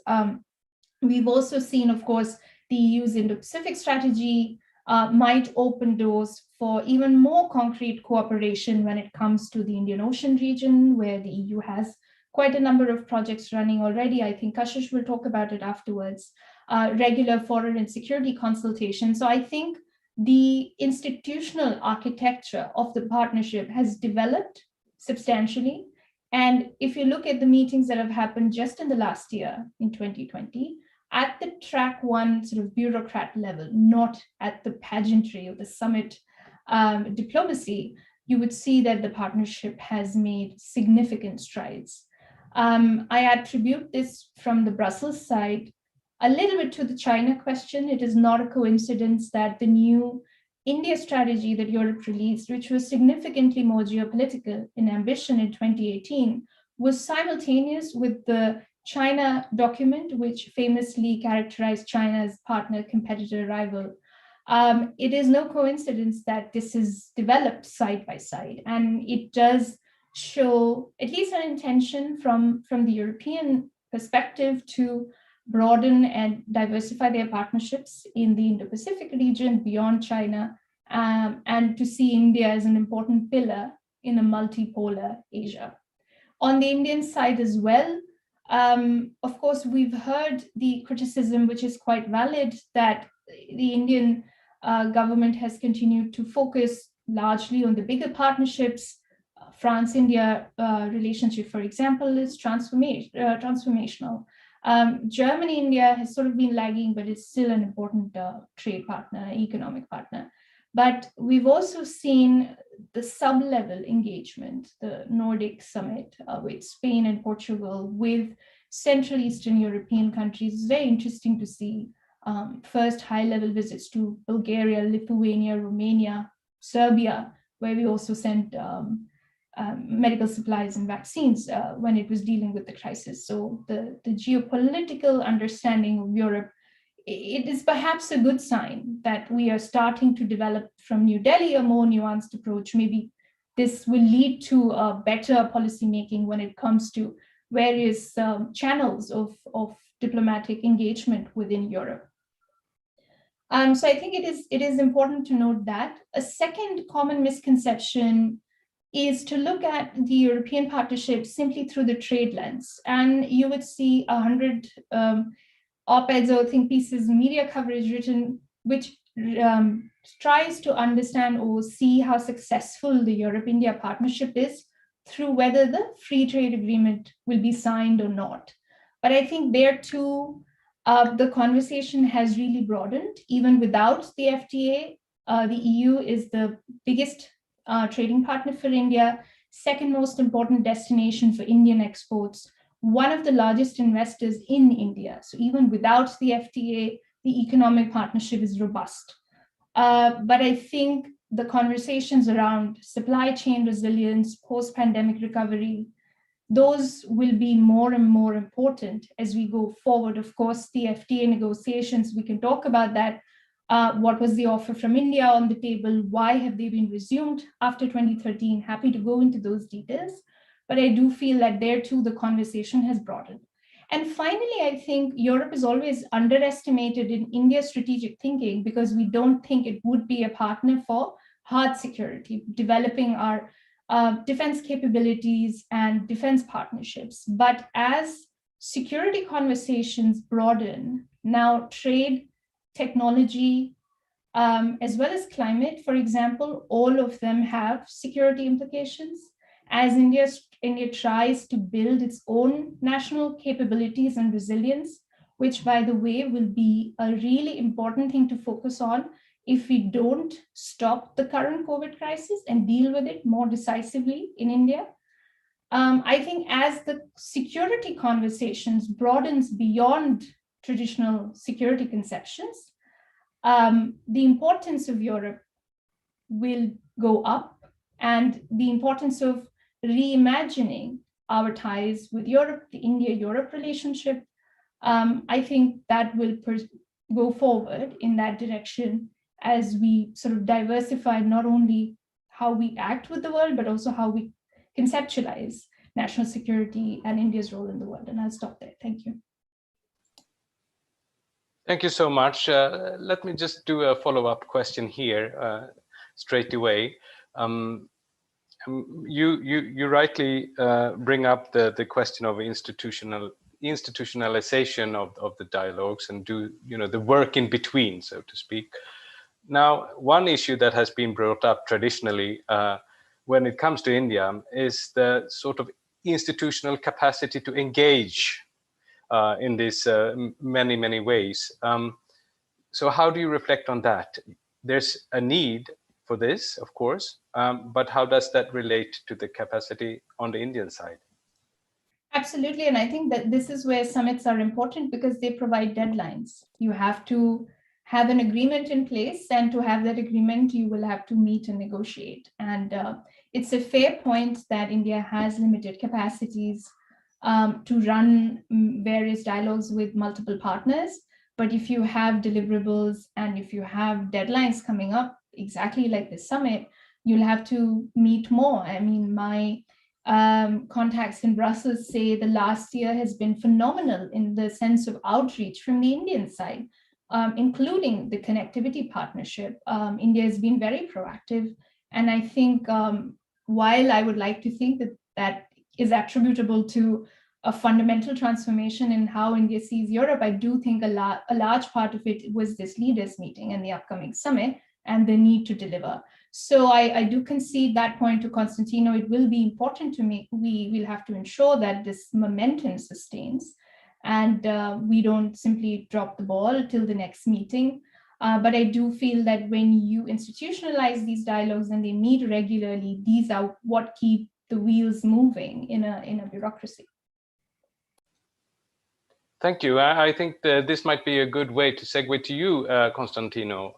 We've also seen, of course, the EU's Indo-Pacific strategy might open doors for even more concrete cooperation when it comes to the Indian Ocean region, where the EU has quite a number of projects running already. I think Kashish will talk about it afterwards. Regular foreign and security consultation. So I think the institutional architecture of the partnership has developed substantially. And if you look at the meetings that have happened just in the last year, in 2020, at the track one sort of bureaucrat level, not at the pageantry of the summit diplomacy, you would see that the partnership has made significant strides. I attribute this from the Brussels side a little bit to the China question. It is not a coincidence that the new India strategy that Europe released, which was significantly more geopolitical in ambition in 2018, was simultaneous with the China document, which famously characterized China as partner, competitor, rival. It is no coincidence that this is developed side by side, and it does show at least an intention from the European perspective to broaden and diversify their partnerships in the Indo-Pacific region beyond China, and to see India as an important pillar in a multipolar Asia. On the Indian side as well, of course, we've heard the criticism, which is quite valid, that the Indian government has continued to focus largely on the bigger partnerships. France-India relationship, for example, is transformational. Germany-India has sort of been lagging, but it's still an important trade partner, economic partner. But we've also seen the sub-level engagement, the Nordic summit with Spain and Portugal, with Central Eastern European countries. It's very interesting to see first high-level visits to Bulgaria, Lithuania, Romania, Serbia, where we also sent medical supplies and vaccines when it was dealing with the crisis. So the geopolitical understanding of Europe, it is perhaps a good sign that we are starting to develop from New Delhi a more nuanced approach. Maybe this will lead to a better policymaking when it comes to various channels of diplomatic engagement within Europe. So I think it is important to note that. A second common misconception is to look at the European partnership simply through the trade lens. And you would see 100 op-eds or think pieces, media coverage written, which tries to understand or see how successful the Europe-India partnership is through whether the free trade agreement will be signed or not. But I think there too, the conversation has really broadened. Even without the FTA, the EU is the biggest trading partner for India, second most important destination for Indian exports, one of the largest investors in India. So even without the FTA, the economic partnership is robust. But I think the conversations around supply chain resilience, post-pandemic recovery, those will be more and more important as we go forward. Of course, the FTA negotiations, we can talk about that. What was the offer from India on the table? Why have they been resumed after 2013? Happy to go into those details. But I do feel that there too, the conversation has broadened. And finally, I think Europe is always underestimated in India's strategic thinking because we don't think it would be a partner for hard security, developing our defense capabilities and defense partnerships. But as security conversations broaden, now trade, technology, as well as climate, for example, all of them have security implications. As India tries to build its own national capabilities and resilience, which, by the way, will be a really important thing to focus on if we don't stop the current COVID crisis and deal with it more decisively in India. I think as the security conversations broadens beyond traditional security conceptions, the importance of Europe will go up, and the importance of reimagining our ties with Europe, the India-Europe relationship, I think that will go forward in that direction as we sort of diversify not only how we act with the world, but also how we conceptualize national security and India's role in the world. And I'll stop there. Thank you. Thank you so much. Let me just do a follow-up question here straight away. You rightly bring up the question of institutionalization of the dialogues and the work in between, so to speak. Now, one issue that has been brought up traditionally when it comes to India is the sort of institutional capacity to engage in this many ways. So how do you reflect on that? There's a need for this, of course, but how does that relate to the capacity on the Indian side? Absolutely. And I think that this is where summits are important because they provide deadlines. You have to have an agreement in place, and to have that agreement, you will have to meet and negotiate. And it's a fair point that India has limited capacities to run various dialogues with multiple partners. But if you have deliverables and if you have deadlines coming up, exactly like the summit, you'll have to meet more. I mean, my contacts in Brussels say the last year has been phenomenal in the sense of outreach from the Indian side, including the connectivity partnership. India has been very proactive. And I think while I would like to think that that is attributable to a fundamental transformation in how India sees Europe, I do think a large part of it was this leaders meeting and the upcoming summit and the need to deliver. So I do concede that point to Constantino. It will be important to me. We will have to ensure that this momentum sustains and we don't simply drop the ball till the next meeting. But I do feel that when you institutionalize these dialogues and they meet regularly, these are what keep the wheels moving in a bureaucracy. Thank you. I think that this might be a good way to segue to you, Constantino,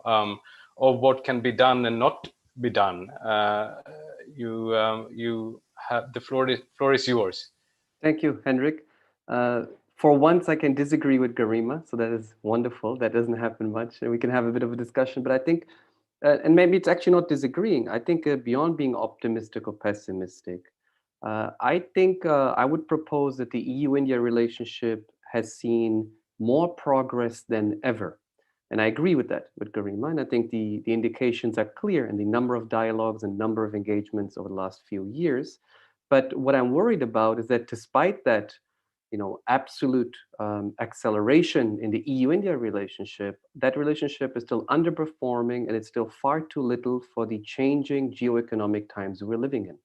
of what can be done and not be done. You have the floor. Floor is yours. Thank you, Henrik. For once, I can disagree with Garima, so that is wonderful. That doesn't happen much, and we can have a bit of a discussion. But I think, and maybe it's actually not disagreeing. I think beyond being optimistic or pessimistic, I think I would propose that the EU-India relationship has seen more progress than ever. And I agree with that, with Garima. And I think the indications are clear in the number of dialogues and number of engagements over the last few years. But what I'm worried about is that despite that, absolute acceleration in the EU-India relationship, that relationship is still underperforming, and it's still far too little for the changing geoeconomic times we're living in.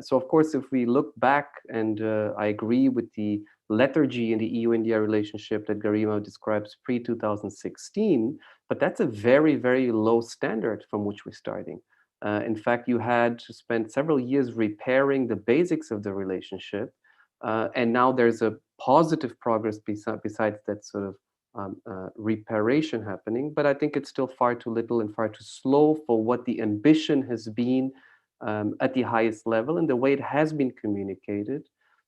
So of course, if we look back, and I agree with the lethargy in the EU-India relationship that Garima describes pre-2016, but that's a very, very low standard from which we're starting. In fact, you had to spend several years repairing the basics of the relationship, and now there's a positive progress besides that sort of reparation happening, but I think it's still far too little and far too slow for what the ambition has been at the highest level and the way it has been communicated.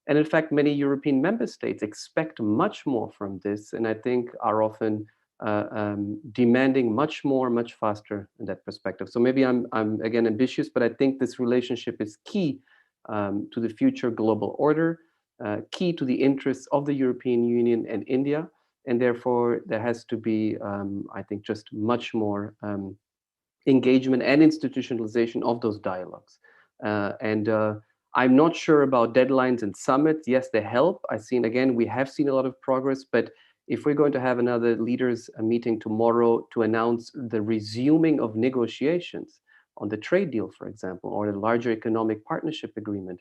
And in fact, many European member states expect much more from this, and I think are often demanding much more, much faster in that perspective. So maybe I'm again ambitious, but I think this relationship is key to the future global order, key to the interests of the European Union and India, and therefore there has to be, I think, just much more engagement and institutionalization of those dialogues. I'm not sure about deadlines and summits. Yes, they help. We have seen a lot of progress, but if we're going to have another leaders meeting tomorrow to announce the resuming of negotiations on the trade deal, for example, or the larger economic partnership agreement,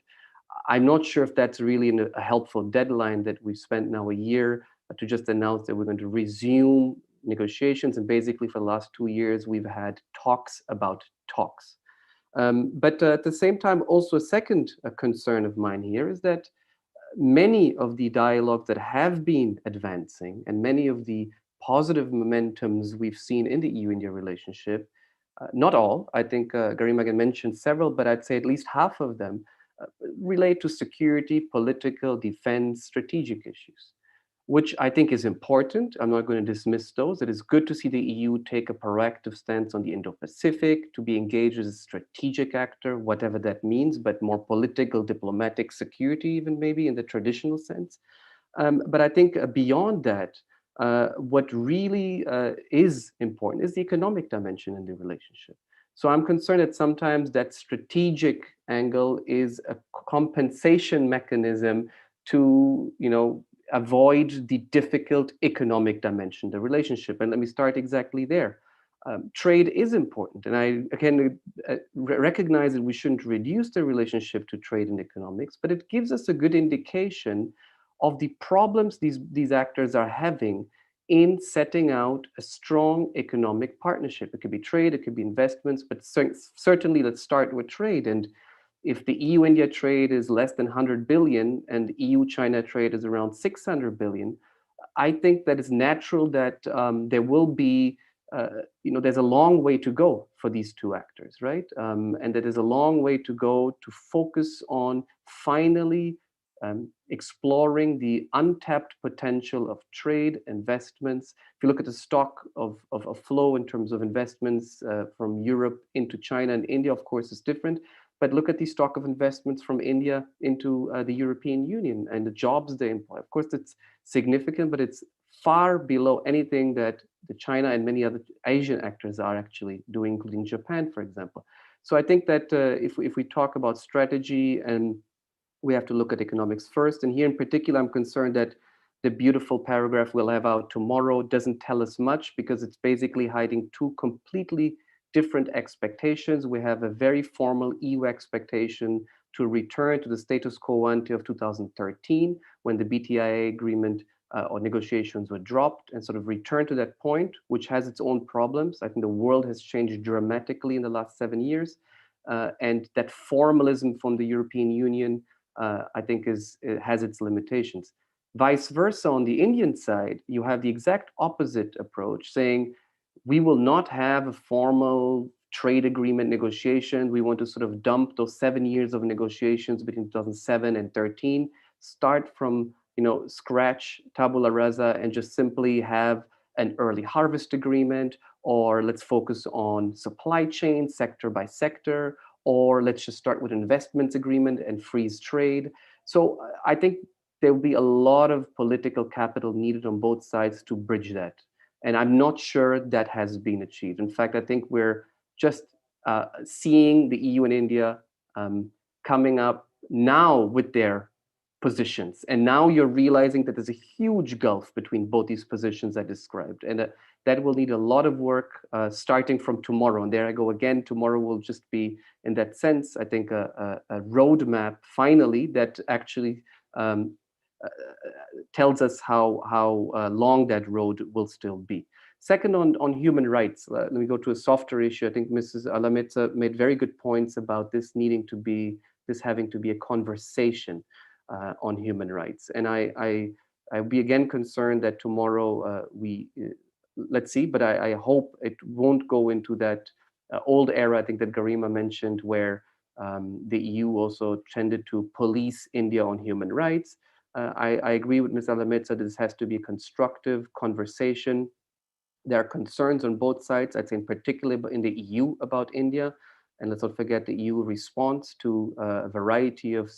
I'm not sure if that's really a helpful deadline that we've spent now a year to just announce that we're going to resume negotiations. And basically for the last 2 years, we've had talks about talks. But at the same time, also a second concern of mine here is that many of the dialogues that have been advancing and many of the positive momentums we've seen in the EU-India relationship, not all, I think Garima mentioned several, but I'd say at least half of them relate to security, political, defense, strategic issues, which I think is important. I'm not going to dismiss those. It is good to see the EU take a proactive stance on the Indo-Pacific, to be engaged as a strategic actor, whatever that means, but more political, diplomatic, security even maybe in the traditional sense. But I think beyond that, what really is important is the economic dimension in the relationship. So I'm concerned that sometimes that strategic angle is a compensation mechanism to, avoid the difficult economic dimension, the relationship. And let me start exactly there. Trade is important. And I, again, recognize that we shouldn't reduce the relationship to trade and economics, but it gives us a good indication of the problems these actors are having in setting out a strong economic partnership. It could be trade, it could be investments, but certainly let's start with trade. And if the EU-India trade is less than 100 billion and the EU-China trade is around 600 billion, I think that it's natural that there will be, there's a long way to go for these two actors, right? And that there's a long way to go to focus on finally exploring the untapped potential of trade, investments. If you look at the stock of flow in terms of investments from Europe into China and India, of course, it's different. But look at the stock of investments from India into the European Union and the jobs they employ. Of course, it's significant, but it's far below anything that the China and many other Asian actors are actually doing, including Japan, for example. So I think that if we talk about strategy, and we have to look at economics first. And here in particular, I'm concerned that the beautiful paragraph we'll have out tomorrow doesn't tell us much, because it's basically hiding two completely different expectations. We have a very formal EU expectation to return to the status quo ante of 2013, when the BTIA agreement or negotiations were dropped, and sort of return to that point, which has its own problems. I think the world has changed dramatically in the last 7 years. And that formalism from the European Union, I think has its limitations. Vice versa, on the Indian side, you have the exact opposite approach, saying we will not have a formal trade agreement negotiation. We want to sort of dump those 7 years of negotiations between 2007 and 13, start from scratch, tabula rasa, and just simply have an early harvest agreement, or let's focus on supply chain sector by sector, or let's just start with investments agreement and freeze trade. So I think there will be a lot of political capital needed on both sides to bridge that. And I'm not sure that has been achieved. In fact, I think we're just seeing the EU and India coming up now with their positions. And now you're realizing that there's a huge gulf between both these positions I described. And that will need a lot of work starting from tomorrow. And there I go again, tomorrow will just be, in that sense, I think a roadmap finally that actually tells us how long that road will still be. Second, on human rights, let me go to a softer issue. I think Mrs. Alametsa made very good points about this having to be a conversation on human rights. And I'd be again concerned that tomorrow let's see, but I hope it won't go into that old era, I think that Garima mentioned, where the EU also tended to police India on human rights. I agree with Ms. Alametsa, this has to be a constructive conversation. There are concerns on both sides, I'd say in particular in the EU about India. And let's not forget the EU response to a variety of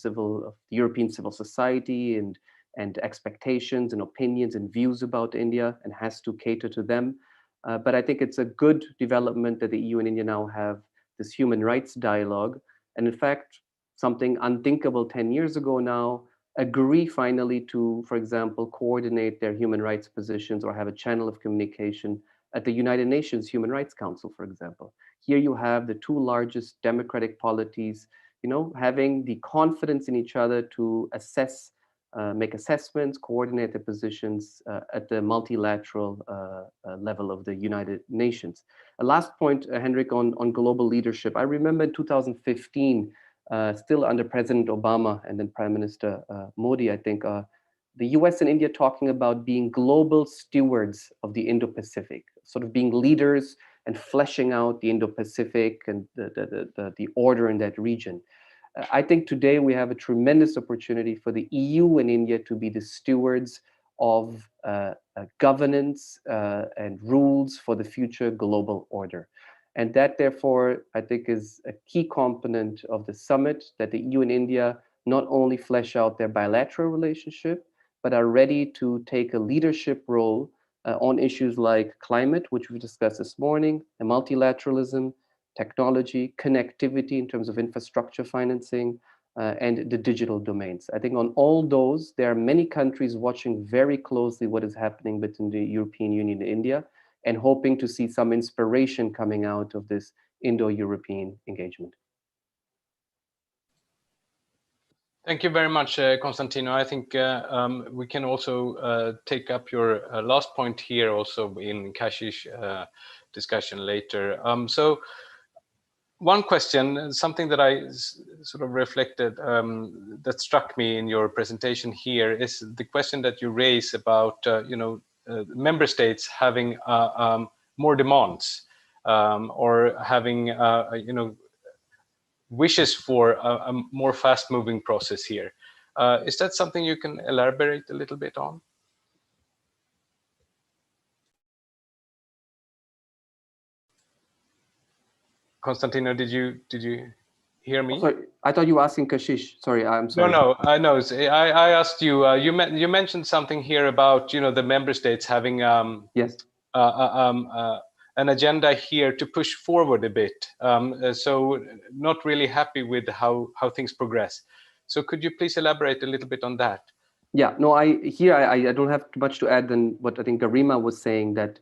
European civil society and expectations and opinions and views about India, and has to cater to them. But I think it's a good development that the EU and India now have this human rights dialogue. And in fact, something unthinkable 10 years ago now, agree finally to, for example, coordinate their human rights positions or have a channel of communication at the United Nations Human Rights Council, for example. Here you have the two largest democratic polities, having the confidence in each other to assess, make assessments, coordinate their positions at the multilateral level of the United Nations. A last point, Henrik, on global leadership. I remember in 2015, still under President Obama and then Prime Minister Modi, I think, the US and India talking about being global stewards of the Indo-Pacific, sort of being leaders and fleshing out the Indo-Pacific and the order in that region. I think today we have a tremendous opportunity for the EU and India to be the stewards of governance and rules for the future global order. And that, therefore, I think is a key component of the summit, that the EU and India not only flesh out their bilateral relationship, but are ready to take a leadership role on issues like climate, which we discussed this morning, and multilateralism, technology, connectivity in terms of infrastructure financing, and the digital domains. I think on all those, there are many countries watching very closely what is happening between the European Union and India, and hoping to see some inspiration coming out of this Indo-European engagement. Thank you very much, Constantino. I think we can also take up your last point here also in Kashish's discussion later. So one question, something that I sort of reflected, that struck me in your presentation here, is the question that you raise about, member states having more demands or having, wishes for a more fast-moving process here. Is that something you can elaborate a little bit on? Constantino, did you hear me? Oh, sorry, I thought you were asking Kashish. Sorry, I'm sorry. No, I know. I asked you. You mentioned something here about the member states having yes. An agenda here to push forward a bit. So not really happy with how things progress. So could you please elaborate a little bit on that? Yeah, no, I don't have too much to add than what I think Garima was saying, that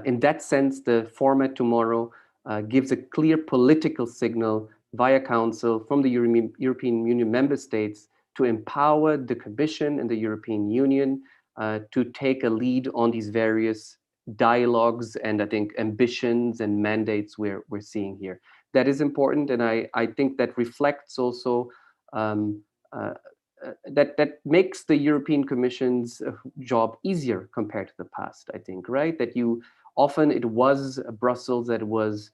in that sense, the format tomorrow gives a clear political signal via Council from the European Union member states to empower the Commission and the European Union to take a lead on these various dialogues and I think ambitions and mandates we're seeing here. That is important, and I think that reflects also that makes the European Commission's job easier compared to the past, I think, right? That often it was Brussels that was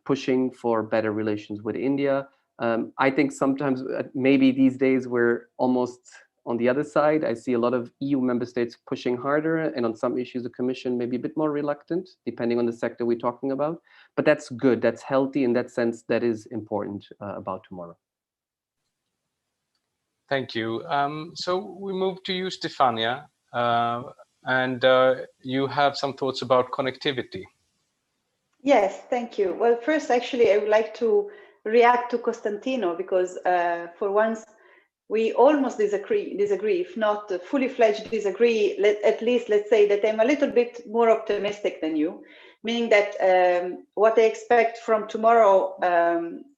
pushing for better relations with India. I think sometimes maybe these days we're almost on the other side. I see a lot of EU member states pushing harder, and on some issues the Commission may be a bit more reluctant, depending on the sector we're talking about. But that's good, that's healthy. In that sense, that is important about tomorrow. Thank you. So we move to you, Stefania, and you have some thoughts about connectivity. Yes, thank you. Well, first, actually, I would like to react to Costantino because for once, we almost disagree, if not fully fledged disagree. At least let's say that I'm a little bit more optimistic than you, meaning that what I expect from tomorrow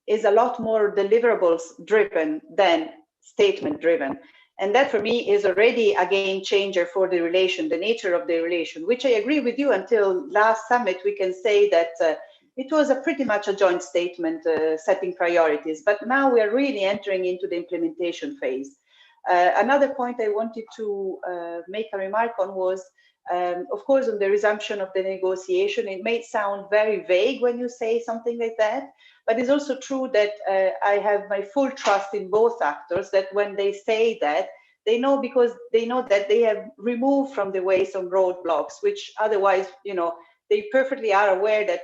is a lot more deliverables driven than statement driven. And that for me is already a game changer for the relation, the nature of the relation, which I agree with you. Until last summit, we can say that it was pretty much a joint statement setting priorities, but now we are really entering into the implementation phase. Another point I wanted to make a remark on was, of course, on the resumption of the negotiation. It may sound very vague when you say something like that, but it's also true that I have my full trust in both actors, that when they say that, they know, because they know that they have removed from the way some roadblocks, which otherwise, they perfectly are aware that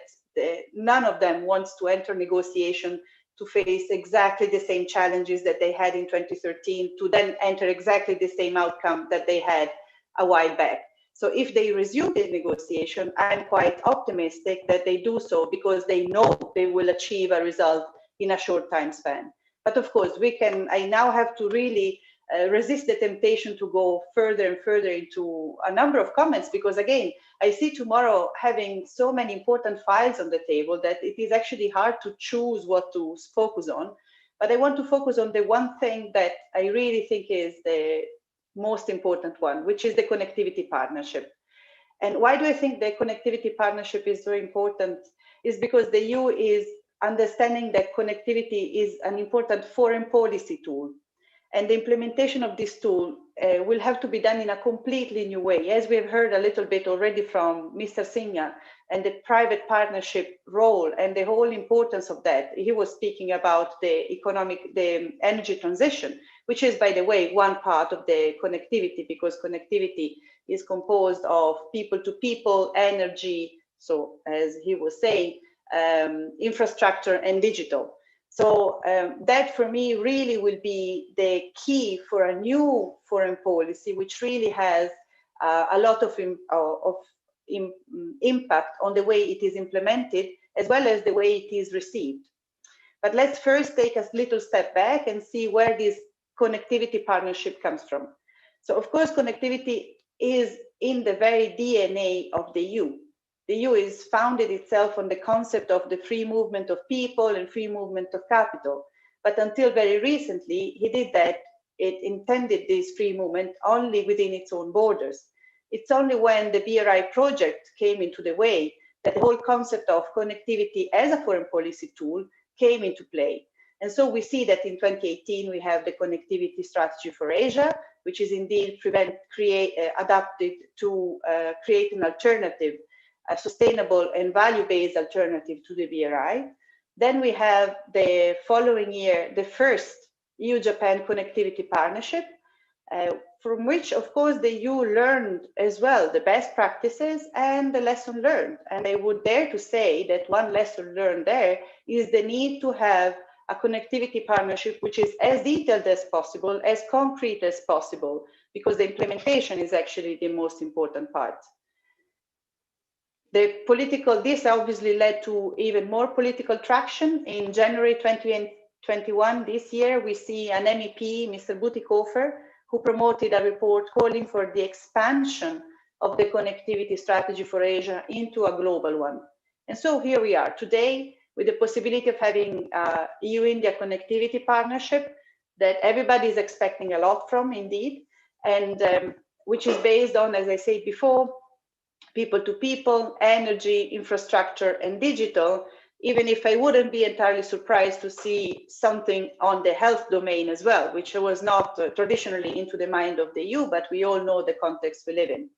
none of them wants to enter negotiation to face exactly the same challenges that they had in 2013, to then enter exactly the same outcome that they had a while back. So if they resume the negotiation, I'm quite optimistic that they do so because they know they will achieve a result in a short time span. But of course, I now have to really resist the temptation to go further and further into a number of comments, because again, I see tomorrow having so many important files on the table that it is actually hard to choose what to focus on. But I want to focus on the one thing that I really think is the most important one, which is the connectivity partnership. And why do I think the connectivity partnership is so important? Is because the EU is understanding that connectivity is an important foreign policy tool. And the implementation of this tool will have to be done in a completely new way. As we have heard a little bit already from Mr. Singha, and the private partnership role and the whole importance of that. He was speaking about the energy transition, which is, by the way, one part of the connectivity, because connectivity is composed of people to people, energy, so as he was saying, infrastructure and digital. So that for me really will be the key for a new foreign policy, which really has a lot of impact on the way it is implemented, as well as the way it is received. But let's first take a little step back and see where this connectivity partnership comes from. So of course, connectivity is in the very DNA of the EU. The EU is founded itself on the concept of the free movement of people and free movement of capital. But until very recently, it intended this free movement only within its own borders. It's only when the BRI project came into the way that the whole concept of connectivity as a foreign policy tool came into play. And so we see that in 2018, we have the connectivity strategy for Asia, which is indeed adapted to create an alternative, a sustainable and value-based alternative to the BRI. Then we have the following year, the first EU-Japan connectivity partnership, from which, of course, the EU learned as well the best practices and the lesson learned. And I would dare to say that one lesson learned there is the need to have a connectivity partnership which is as detailed as possible, as concrete as possible, because the implementation is actually the most important part. This obviously led to even more political traction. In January 2021, this year, we see an MEP, Mr. Butikofer, who promoted a report calling for the expansion of the connectivity strategy for Asia into a global one. And so here we are today with the possibility of having a EU-India connectivity partnership that everybody is expecting a lot from, indeed, and which is based on, as I said before, people to people, energy, infrastructure, and digital, even if I wouldn't be entirely surprised to see something on the health domain as well, which was not traditionally into the mind of the EU, but we all know the context we live in.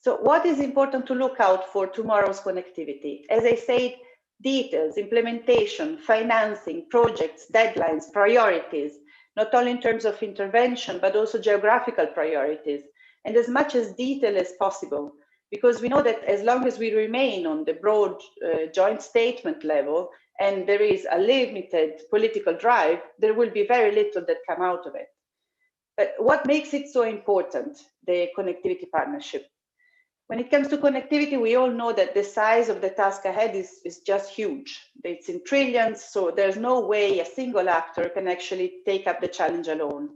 So what is important to look out for tomorrow's connectivity? As I said, details, implementation, financing, projects, deadlines, priorities, not only in terms of intervention, but also geographical priorities, and as much as detail as possible. Because we know that as long as we remain on the broad joint statement level and there is a limited political drive, there will be very little that come out of it. But what makes it so important, the connectivity partnership? When it comes to connectivity, we all know that the size of the task ahead is just huge. It's in trillions, so there's no way a single actor can actually take up the challenge alone.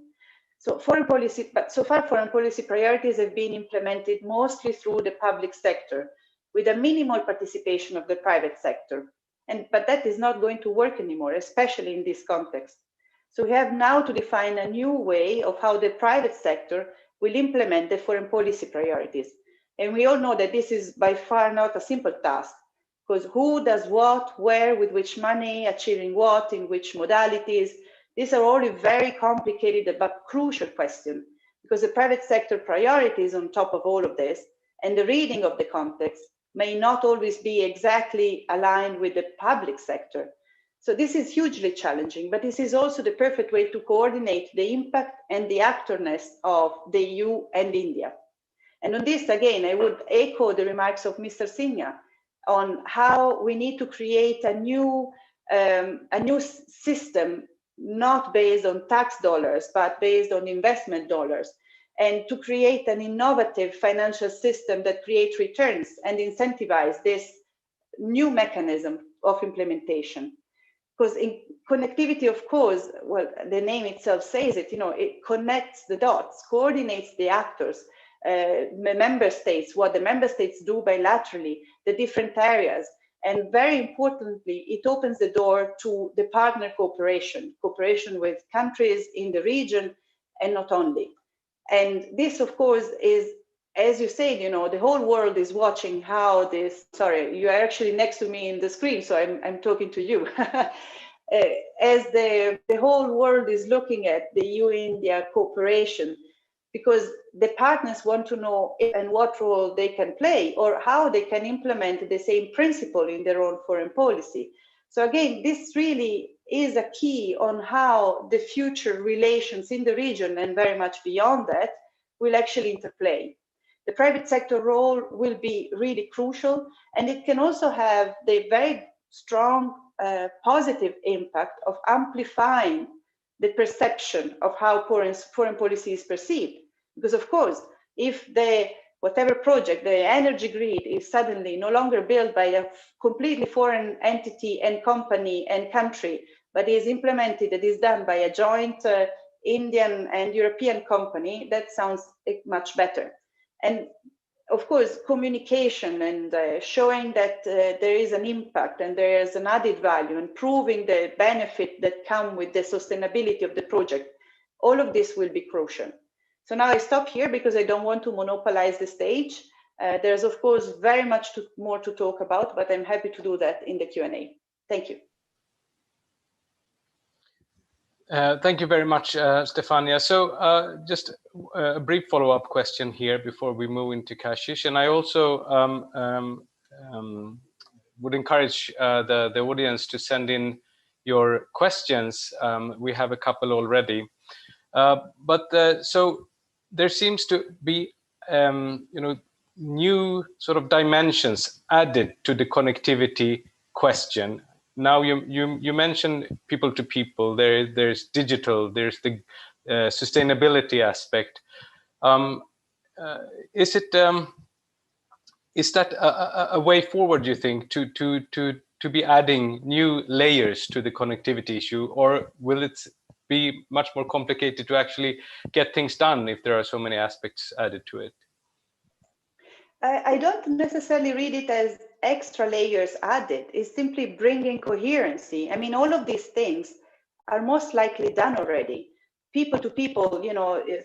So so far foreign policy priorities have been implemented mostly through the public sector, with a minimal participation of the private sector. But that is not going to work anymore, especially in this context. So we have now to define a new way of how the private sector will implement the foreign policy priorities. And we all know that this is by far not a simple task, because who does what, where, with which money, achieving what, in which modalities. These are all very complicated but crucial questions, because the private sector priorities on top of all of this and the reading of the context may not always be exactly aligned with the public sector. So this is hugely challenging, but this is also the perfect way to coordinate the impact and the actorness of the EU and India. And on this, again, I would echo the remarks of Mr. Singha on how we need to create a new system, not based on tax dollars, but based on investment dollars, and to create an innovative financial system that creates returns and incentivize this new mechanism of implementation. Because in connectivity, of course, well, the name itself says it, it connects the dots, coordinates the actors, member states, what the member states do bilaterally, the different areas. And very importantly, it opens the door to the partner cooperation with countries in the region and not only. And this, of course, is, as you said, the whole world is watching how this, sorry, you are actually next to me in the screen, so I'm talking to you. As the whole world is looking at the EU-India cooperation, because the partners want to know if and what role they can play or how they can implement the same principle in their own foreign policy. So again, this really is a key on how the future relations in the region and very much beyond that will actually interplay. The private sector role will be really crucial, and it can also have the very strong positive impact of amplifying the perception of how foreign policy is perceived. Because of course, if whatever project, the energy grid is suddenly no longer built by a completely foreign entity and company and country, but is implemented, it is done by a joint Indian and European company, that sounds much better. And of course, communication and showing that there is an impact and there is an added value and proving the benefit that come with the sustainability of the project, all of this will be crucial. So now I stop here because I don't want to monopolize the stage. There's of course very much more to talk about, but I'm happy to do that in the Q&A. Thank you. Thank you very much, Stefania. So just a brief follow-up question here before we move into Kashish. And I also would encourage the audience to send in your questions. We have a couple already. So there seems to be, new sort of dimensions added to the connectivity question. Now you mentioned people to people. There's digital. There's the sustainability aspect. Is that a way forward, you think, to be adding new layers to the connectivity issue, or will it be much more complicated to actually get things done if there are so many aspects added to it? I don't necessarily read it as extra layers added. It's simply bringing coherency. I mean, all of these things are most likely done already. People to people,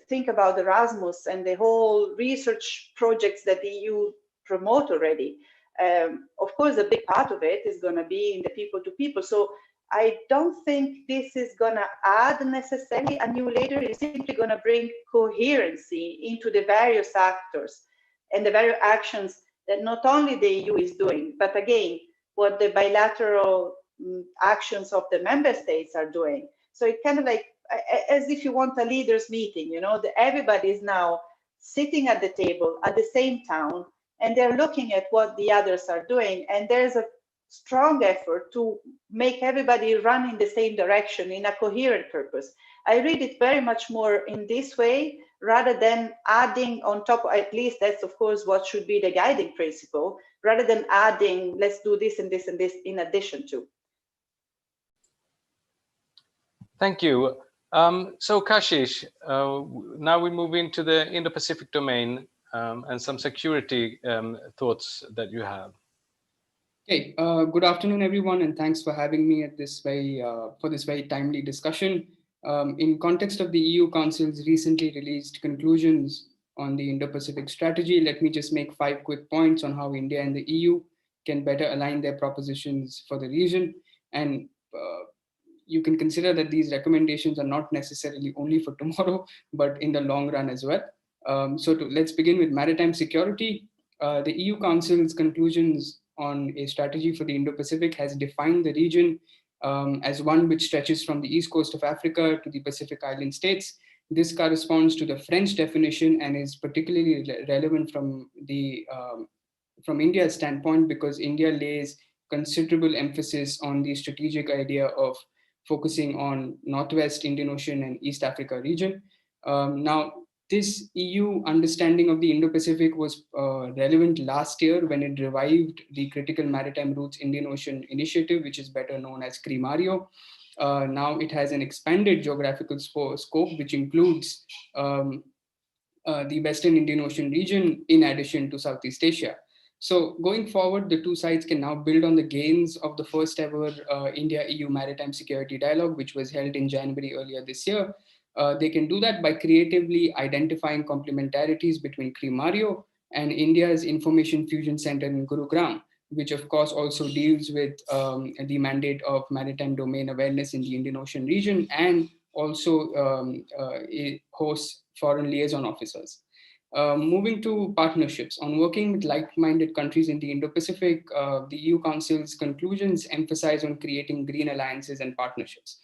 think about Erasmus and the whole research projects that the EU promote already. Of course, a big part of it is going to be in the people to people. So I don't think this is going to add necessarily a new layer. It's simply going to bring coherency into the various actors and the various actions that not only the EU is doing, but again, what the bilateral actions of the member states are doing. So it's kind of like, as if you want a leaders meeting, everybody is now sitting at the table at the same town, and they're looking at what the others are doing. And there's a strong effort to make everybody run in the same direction in a coherent purpose. I read it very much more in this way, rather than adding on top, at least that's of course what should be the guiding principle, rather than adding, let's do this and this and this in addition to. Thank you. So Kashish, now we move into the Indo-Pacific domain and some security thoughts that you have. Okay, good afternoon, everyone, and thanks for having me at this for this very timely discussion. In context of the EU Council's recently released conclusions on the Indo-Pacific strategy, let me just make 5 quick points on how India and the EU can better align their propositions for the region. And you can consider that these recommendations are not necessarily only for tomorrow, but in the long run as well. Let's begin with maritime security. The EU Council's conclusions on a strategy for the Indo-Pacific has defined the region as one which stretches from the east coast of Africa to the Pacific Island states. This corresponds to the French definition and is particularly relevant from India's standpoint, because India lays considerable emphasis on the strategic idea of focusing on Northwest Indian Ocean and East Africa region. Now, this EU understanding of the Indo-Pacific was relevant last year when it revived the Critical Maritime Routes Indian Ocean Initiative, which is better known as CRIMARIO. Now it has an expanded geographical scope, which includes the Western Indian Ocean region in addition to Southeast Asia. So going forward, the two sides can now build on the gains of the first ever India-EU Maritime Security Dialogue, which was held in January earlier this year. They can do that by creatively identifying complementarities between CRIMARIO and India's Information Fusion Center in Gurugram, which of course also deals with the mandate of maritime domain awareness in the Indian Ocean region, and also it hosts foreign liaison officers. Moving to partnerships, on working with like-minded countries in the Indo-Pacific, the EU Council's conclusions emphasize on creating green alliances and partnerships.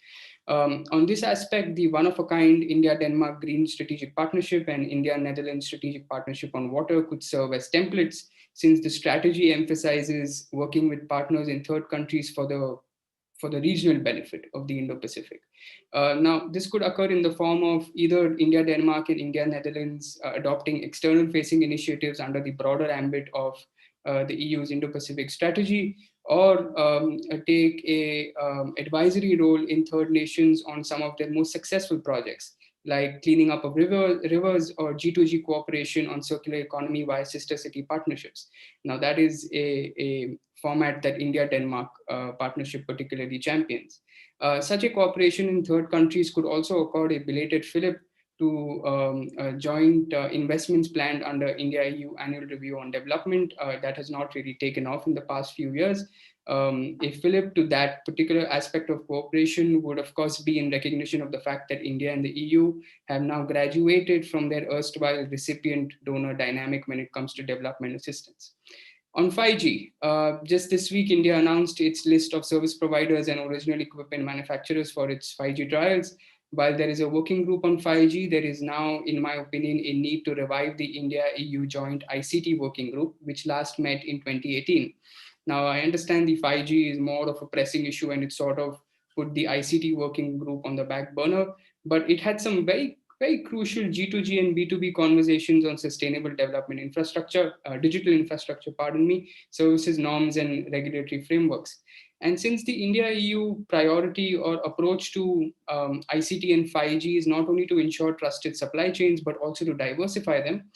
On this aspect, the one-of-a-kind India-Denmark Green Strategic Partnership and India-Netherlands Strategic Partnership on Water could serve as templates, since the strategy emphasizes working with partners in third countries for the regional benefit of the Indo-Pacific. Now, this could occur in the form of either India, Denmark, and India, Netherlands adopting external-facing initiatives under the broader ambit of the EU's Indo-Pacific strategy, or take a advisory role in third nations on some of their most successful projects, like cleaning up of rivers or G2G cooperation on circular economy via sister city partnerships. Now, that is a format that India-Denmark partnership particularly champions. Such a cooperation in third countries could also accord a belated fillip to joint investments planned under India-EU Annual Review on Development that has not really taken off in the past few years. A fillip to that particular aspect of cooperation would, of course, be in recognition of the fact that India and the EU have now graduated from their erstwhile recipient-donor dynamic when it comes to development assistance. On 5G, just this week, India announced its list of service providers and original equipment manufacturers for its 5G trials. While there is a working group on 5G, there is now, in my opinion, a need to revive the India-EU joint ICT working group, which last met in 2018. Now, I understand the 5G is more of a pressing issue and it sort of put the ICT working group on the back burner, but it had some very crucial G2G and B2B conversations on sustainable development infrastructure, digital infrastructure, pardon me, services, norms, and regulatory frameworks. And since the India-EU priority or approach to ICT and 5G is not only to ensure trusted supply chains, but also to diversify them,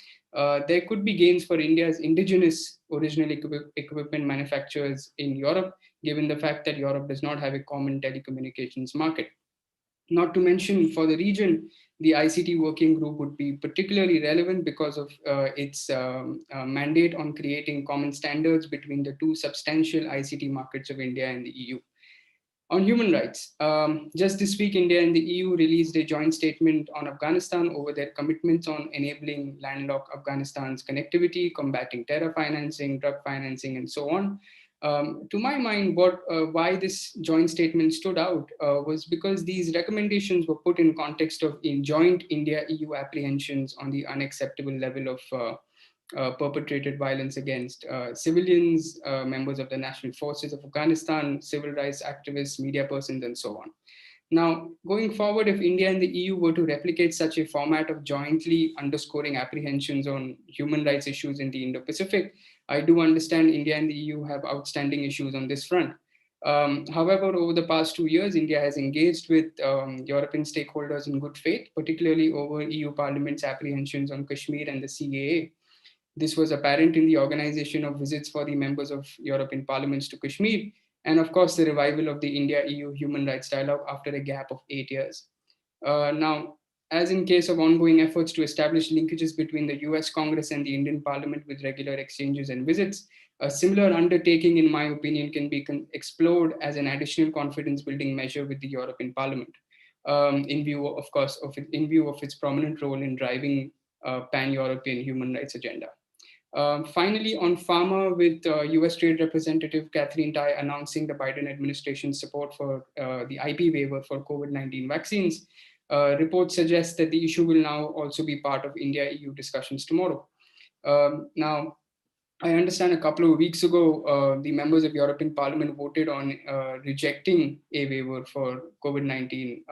there could be gains for India's indigenous original equipment manufacturers in Europe, given the fact that Europe does not have a common telecommunications market. Not to mention, for the region, the ICT working group would be particularly relevant because of its mandate on creating common standards between the two substantial ICT markets of India and the EU. On human rights, just this week, India and the EU released a joint statement on Afghanistan over their commitments on enabling landlocked Afghanistan's connectivity, combating terror financing, drug financing, and so on. To my mind, why this joint statement stood out was because these recommendations were put in context of joint India-EU apprehensions on the unacceptable level of perpetrated violence against civilians, members of the national forces of Afghanistan, civil rights activists, media persons, and so on. Now, going forward, if India and the EU were to replicate such a format of jointly underscoring apprehensions on human rights issues in the Indo-Pacific, I do understand India and the EU have outstanding issues on this front. However, over the past 2 years, India has engaged with European stakeholders in good faith, particularly over EU Parliament's apprehensions on Kashmir and the CAA. This was apparent in the organization of visits for the members of European parliaments to Kashmir, and of course, the revival of the India-EU human rights dialogue after a gap of 8 years. Now, as in case of ongoing efforts to establish linkages between the US Congress and the Indian Parliament with regular exchanges and visits, a similar undertaking, in my opinion, can be explored as an additional confidence-building measure with the European Parliament, in view, of course, in view of its prominent role in driving pan-European human rights agenda. Finally, on pharma, with US Trade Representative Catherine Tai announcing the Biden administration's support for the IP waiver for COVID-19 vaccines, reports suggest that the issue will now also be part of India-EU discussions tomorrow. Now, I understand a couple of weeks ago, the members of European Parliament voted on rejecting a waiver for COVID-19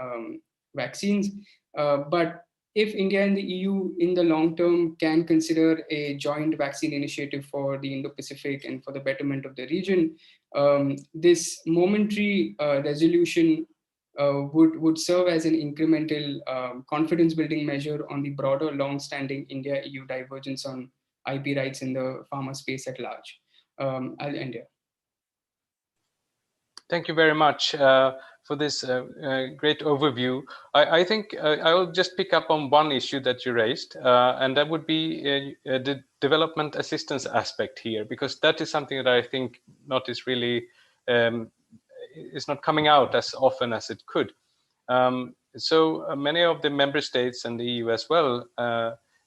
vaccines, but if India and the EU in the long term can consider a joint vaccine initiative for the Indo-Pacific and for the betterment of the region, this momentary resolution would serve as an incremental confidence-building measure on the broader long-standing India-EU divergence on IP rights in the pharma space at large. I'll end here. Thank you very much for this great overview. I think I will just pick up on one issue that you raised, and that would be the development assistance aspect here, because that is something that I think is really is not coming out as often as it could. So many of the member states and the EU as well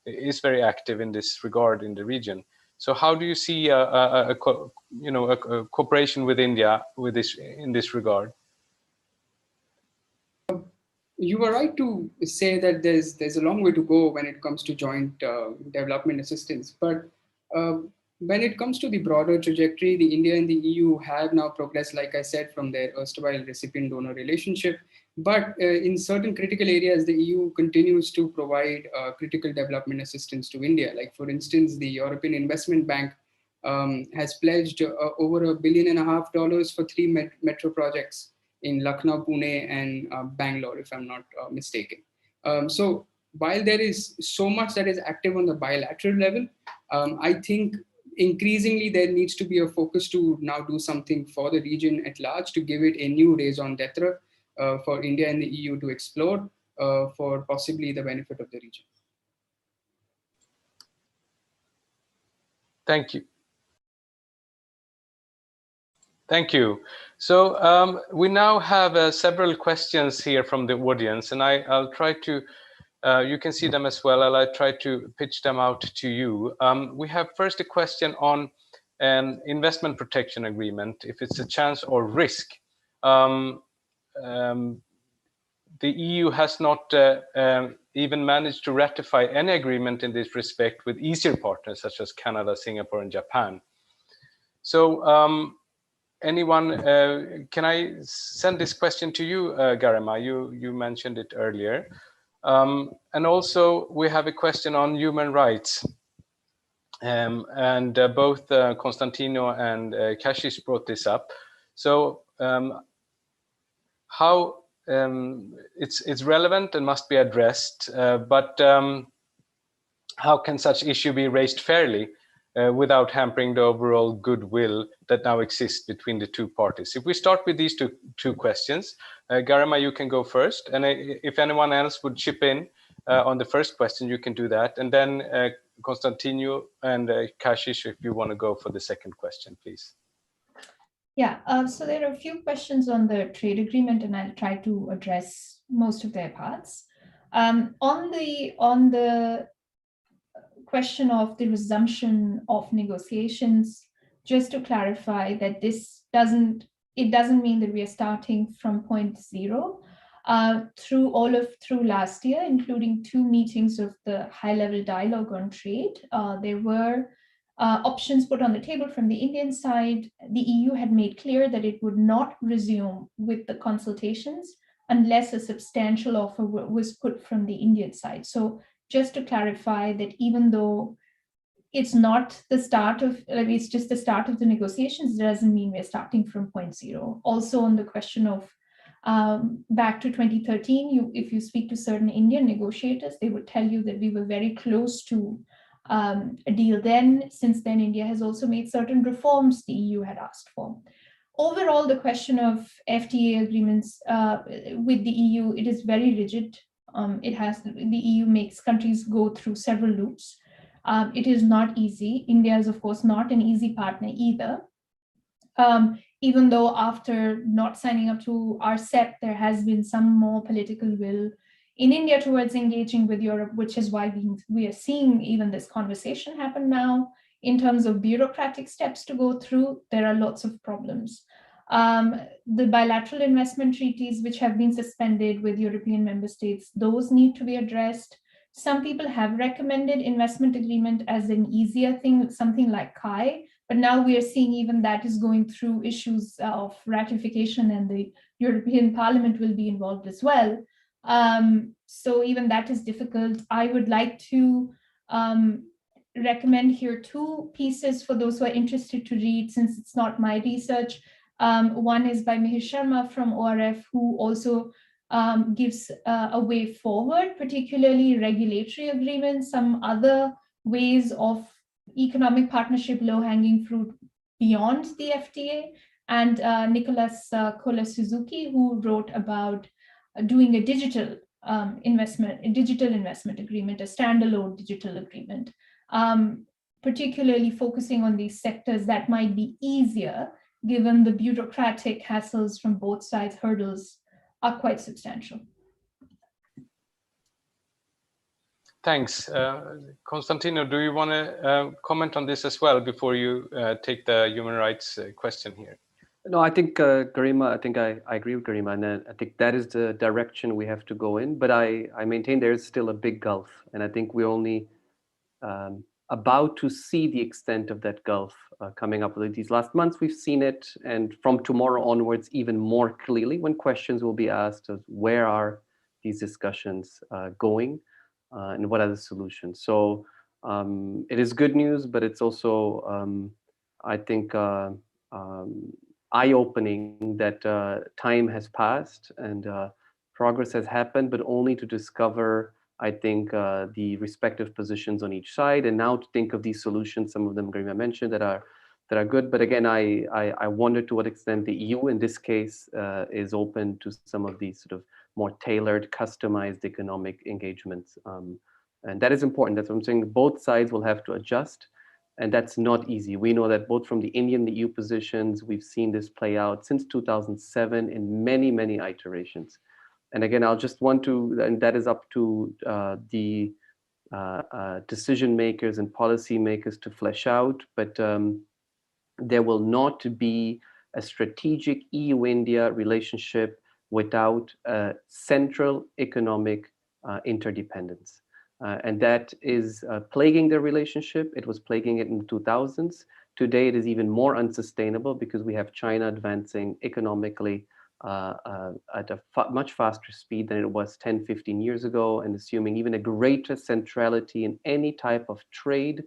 is very active in this regard in the region. So how do you see a cooperation with India in this regard? You were right to say that there's a long way to go when it comes to joint development assistance. But when it comes to the broader trajectory, the India and the EU have now progressed, like I said, from their erstwhile recipient-donor relationship. But in certain critical areas, the EU continues to provide critical development assistance to India. Like, for instance, the European Investment Bank has pledged over $1.5 billion for 3 metro projects in Lucknow, Pune, and Bangalore, if I'm not mistaken. So while there is so much that is active on the bilateral level, I think increasingly there needs to be a focus to now do something for the region at large, to give it a new raison d'etre for India and the EU to explore for possibly the benefit of the region. Thank you. Thank you. So we now have several questions here from the audience, and I'll try to, you can see them as well, I'll try to pitch them out to you. We have first a question on an investment protection agreement, if it's a chance or risk. The EU has not even managed to ratify any agreement in this respect with easier partners such as Canada, Singapore, and Japan. So anyone, can I send this question to you, Garima? You mentioned it earlier. And also we have a question on human rights. And both Constantino and Kashish brought this up. So how it's relevant and must be addressed, but how can such issue be raised fairly without hampering the overall goodwill that now exists between the two parties? If we start with these two questions, Garima, you can go first, and if anyone else would chip in on the first question, you can do that, and then Constantino and Kashish, if you want to go for the second question, please. Yeah, so there are a few questions on the trade agreement, and I'll try to address most of their parts. On the question of the resumption of negotiations, just to clarify that this doesn't mean that we are starting from point zero. Through last year, including 2 meetings of the high-level dialogue on trade, there were options put on the table from the Indian side. The EU had made clear that it would not resume with the consultations unless a substantial offer was put from the Indian side. So just to clarify that even though it's not the start of, it's just the start of the negotiations, it doesn't mean we're starting from point zero. Also on the question of back to 2013, if you speak to certain Indian negotiators, they would tell you that we were very close to a deal then. Since then, India has also made certain reforms the EU had asked for. Overall, the question of FTA agreements with the EU, it is very rigid. The EU makes countries go through several loops. It is not easy. India is, of course, not an easy partner either. Even though after not signing up to RCEP, there has been some more political will in India towards engaging with Europe, which is why we are seeing even this conversation happen now. In terms of bureaucratic steps to go through, there are lots of problems. The bilateral investment treaties, which have been suspended with European member states, those need to be addressed. Some people have recommended investment agreement as an easier thing, something like CAI, but now we are seeing even that is going through issues of ratification, and the European Parliament will be involved as well. So even that is difficult. I would like to recommend here 2 pieces for those who are interested to read, since it's not my research. One is by Mihir Sharma from ORF, who also gives a way forward, particularly regulatory agreements, some other ways of economic partnership, low-hanging fruit beyond the FTA, and Nicholas Kola-Suzuki, who wrote about doing a digital investment agreement, a standalone digital agreement, particularly focusing on these sectors that might be easier given the bureaucratic hassles from both sides. Hurdles are quite substantial. Thanks. Constantino, do you want to comment on this as well before you take the human rights question here? No, I think Garima, I think I agree with Garima, and I think that is the direction we have to go in. But I maintain there is still a big gulf, and I think we're only about to see the extent of that gulf coming up with these last months. We've seen it, and from tomorrow onwards, even more clearly, when questions will be asked of where are these discussions going, and what are the solutions. So it is good news, but it's also, I think, eye-opening that time has passed and progress has happened, but only to discover, I think, the respective positions on each side, and now to think of these solutions, some of them Garima mentioned, that are good. But again, I wonder to what extent the EU in this case is open to some of these sort of more tailored, customized economic engagements. And that is important. That's what I'm saying. Both sides will have to adjust. And that's not easy. We know that both from the Indian and the EU positions, we've seen this play out since 2007 in many, many iterations. And again, I'll just want to, and that is up to the decision makers and policy makers to flesh out, but there will not be a strategic EU-India relationship without central economic interdependence. And that is plaguing the relationship. It was plaguing it in the 2000s. Today, it is even more unsustainable because we have China advancing economically at a much faster speed than it was 10, 15 years ago, and assuming even a greater centrality in any type of trade,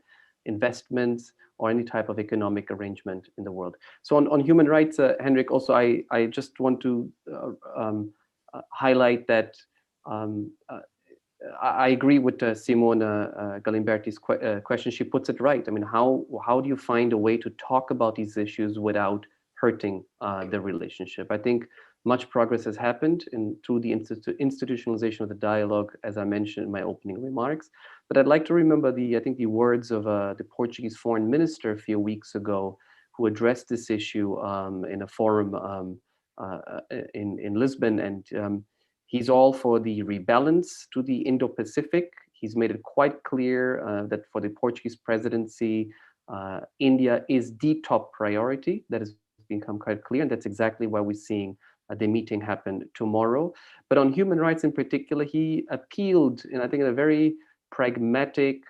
investments, or any type of economic arrangement in the world. So on human rights, Henrik, also I just want to highlight that I agree with Simone Galimberti's question. She puts it right. I mean, how do you find a way to talk about these issues without hurting the relationship? I think much progress has happened through the institutionalization of the dialogue, as I mentioned in my opening remarks. But I'd like to remember I think the words of the Portuguese foreign minister a few weeks ago, who addressed this issue in a forum in Lisbon, and he's all for the rebalance to the Indo-Pacific. He's made it quite clear that for the Portuguese presidency, India is the top priority. That has become quite clear, and that's exactly why we're seeing the meeting happen tomorrow. But on human rights in particular, he appealed, and I think in a very pragmatic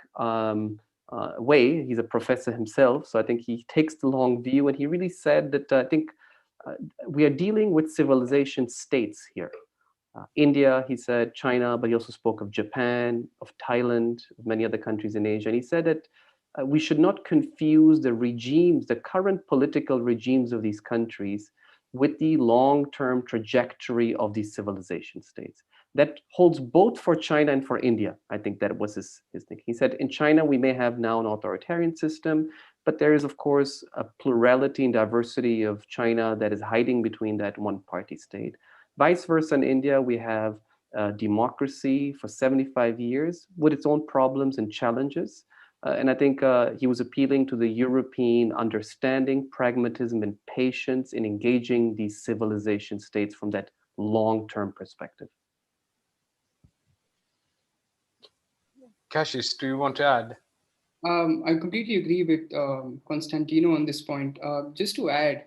way. He's a professor himself, so I think he takes the long view, and he really said that I think we are dealing with civilization states here. India, he said, China, but he also spoke of Japan, of Thailand, of many other countries in Asia. And he said that we should not confuse the regimes, the current political regimes of these countries with the long-term trajectory of these civilization states. That holds both for China and for India. I think that was his thing. He said, in China, we may have now an authoritarian system, but there is, of course, a plurality and diversity of China that is hiding between that one-party state. Vice versa, in India, we have democracy for 75 years with its own problems and challenges. And I think he was appealing to the European understanding, pragmatism, and patience in engaging these civilization states from that long-term perspective. Kashis, do you want to add? I completely agree with Constantino on this point. Just to add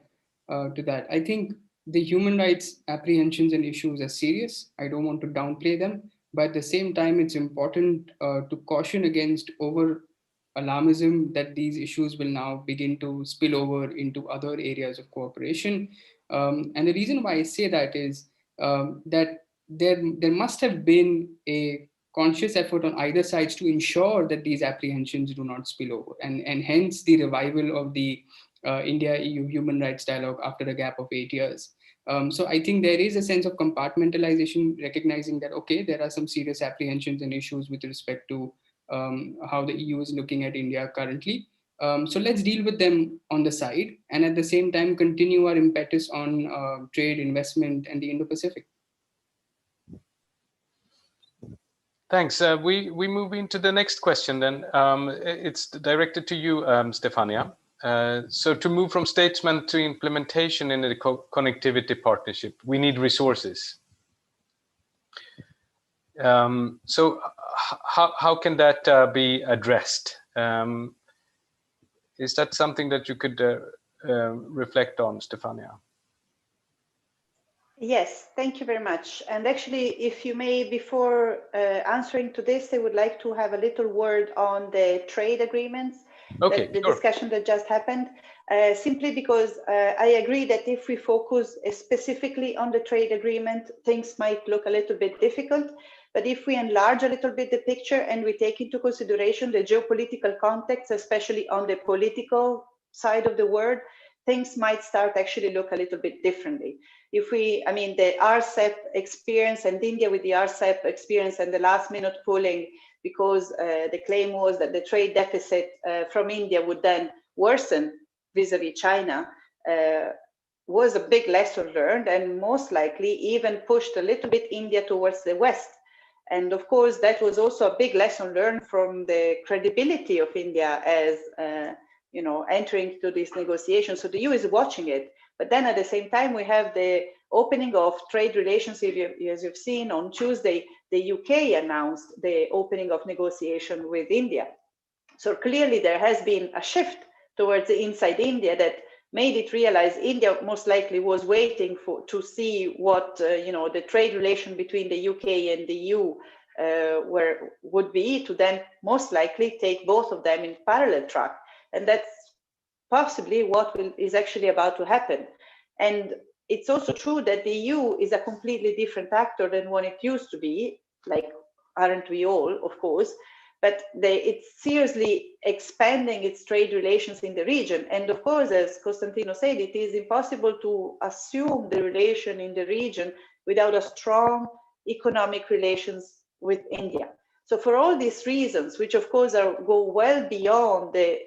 to that, I think the human rights apprehensions and issues are serious. I don't want to downplay them, but at the same time, it's important to caution against over alarmism that these issues will now begin to spill over into other areas of cooperation. And the reason why I say that is that there must have been a conscious effort on either sides to ensure that these apprehensions do not spill over, and hence the revival of the India-EU human rights dialogue after a gap of 8 years. So I think there is a sense of compartmentalization, recognizing that, okay, there are some serious apprehensions and issues with respect to how the EU is looking at India currently. So let's deal with them on the side, and at the same time continue our impetus on trade, investment, and the Indo-Pacific. Thanks. We move into the next question then. It's directed to you, Stefania. So to move from statement to implementation in the connectivity partnership, we need resources. So how can that be addressed? Is that something that you could reflect on, Stefania? Yes, thank you very much. And actually, if you may, before answering to this, I would like to have a little word on the trade agreements, the discussion that just happened, simply because I agree that if we focus specifically on the trade agreement, things might look a little bit difficult. But if we enlarge a little bit the picture and we take into consideration the geopolitical context, especially on the political side of the world, things might start actually look a little bit differently. If we, I mean, the RCEP experience and India with the RCEP experience and the last minute pulling, because the claim was that the trade deficit from India would then worsen vis-a-vis China, was a big lesson learned and most likely even pushed a little bit India towards the West. And of course, that was also a big lesson learned from the credibility of India as entering into this negotiation. So the EU is watching it. But then at the same time, we have the opening of trade relations. As you've seen, on Tuesday, the UK announced the opening of negotiation with India. So clearly there has been a shift towards the inside India that made it realize India most likely was waiting to see what the trade relation between the UK and the EU would be, to then most likely take both of them in parallel track. And that's possibly what is actually about to happen. And it's also true that the EU is a completely different actor than what it used to be, like, aren't we all, of course, but it's seriously expanding its trade relations in the region. And of course, as Costantino said, it is impossible to assume the relation in the region without a strong economic relations with India. So for all these reasons, which of course go well beyond the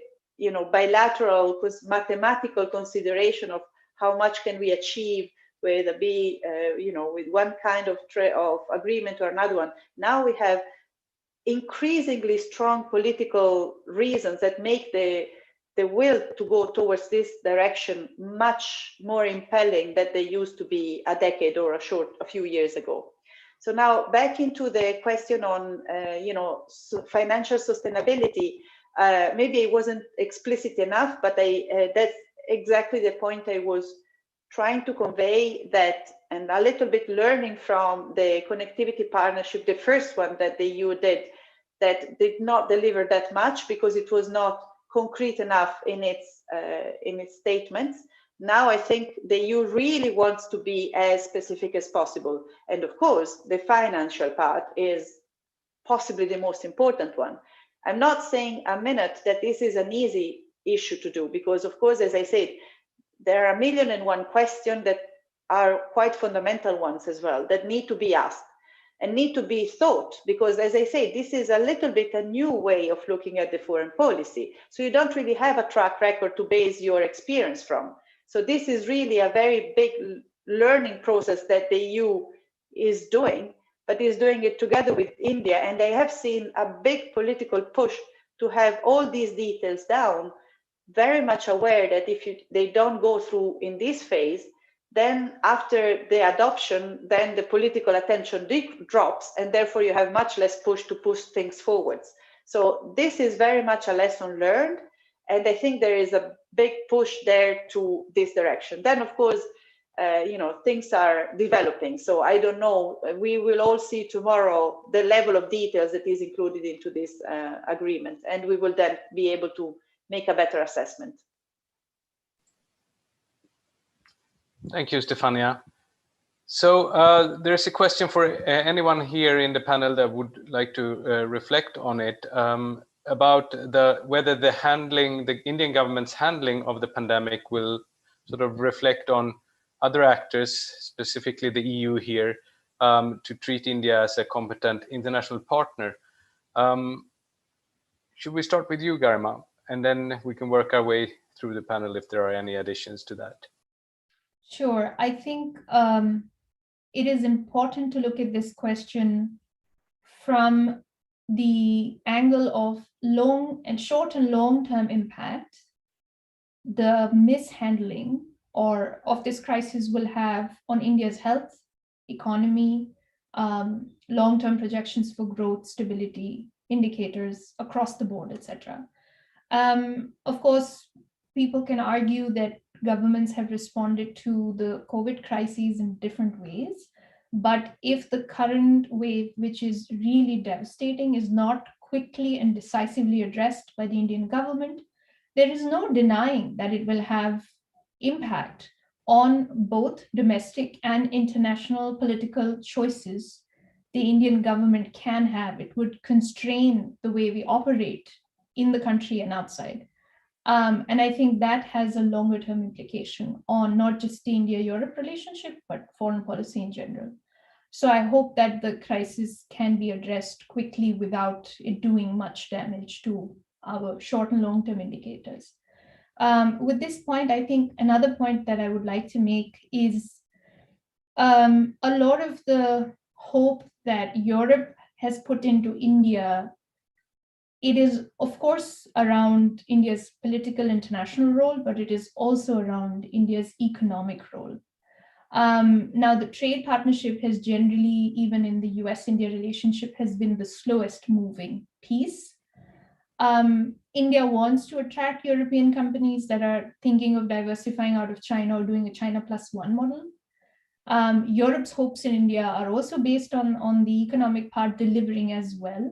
bilateral mathematical consideration of how much can we achieve with with one kind of agreement or another one. Now we have increasingly strong political reasons that make the will to go towards this direction much more impelling than they used to be a decade or a few years ago. So now back into the question on financial sustainability. Maybe it wasn't explicit enough, but that's exactly the point I was trying to convey, that, and a little bit learning from the connectivity partnership, the first one that the EU did, that did not deliver that much because it was not concrete enough in its statements. Now I think the EU really wants to be as specific as possible. And of course, the financial part is possibly the most important one. I'm not saying a minute that this is an easy issue to do, because of course, as I said, there are 1,000,001 questions that are quite fundamental ones as well, that need to be asked and need to be thought, because as I say, this is a little bit a new way of looking at the foreign policy. So you don't really have a track record to base your experience from. So this is really a very big learning process that the EU is doing, but is doing it together with India. And I have seen a big political push to have all these details down, very much aware that if they don't go through in this phase, then after the adoption, then the political attention drops, and therefore you have much less push to push things forwards. So this is very much a lesson learned, and I think there is a big push there to this direction. Then, of course, things are developing. So I don't know, we will all see tomorrow the level of details that is included into this agreement, and we will then be able to make a better assessment. Thank you, Stefania. So there's a question for anyone here in the panel that would like to reflect on it, about whether the Indian government's handling of the pandemic will sort of reflect on other actors, specifically the EU here, to treat India as a competent international partner. Should we start with you, Garima? And then we can work our way through the panel if there are any additions to that. Sure. I think it is important to look at this question from the angle of short and long-term impact the mishandling of this crisis will have on India's health, economy, long-term projections for growth, stability, indicators across the board, etc. Of course, people can argue that governments have responded to the COVID crises in different ways. But if the current wave, which is really devastating, is not quickly and decisively addressed by the Indian government, there is no denying that it will have impact on both domestic and international political choices the Indian government can have. It would constrain the way we operate in the country and outside. And I think that has a longer term implication on not just the India-Europe relationship, but foreign policy in general. So I hope that the crisis can be addressed quickly without it doing much damage to our short and long-term indicators. With this point, I think another point that I would like to make is a lot of the hope that Europe has put into India, it is, of course, around India's political international role, but it is also around India's economic role. Now, the trade partnership has generally, even in the US-India relationship, has been the slowest moving piece. India wants to attract European companies that are thinking of diversifying out of China or doing a China +1 model. Europe's hopes in India are also based on the economic part delivering as well.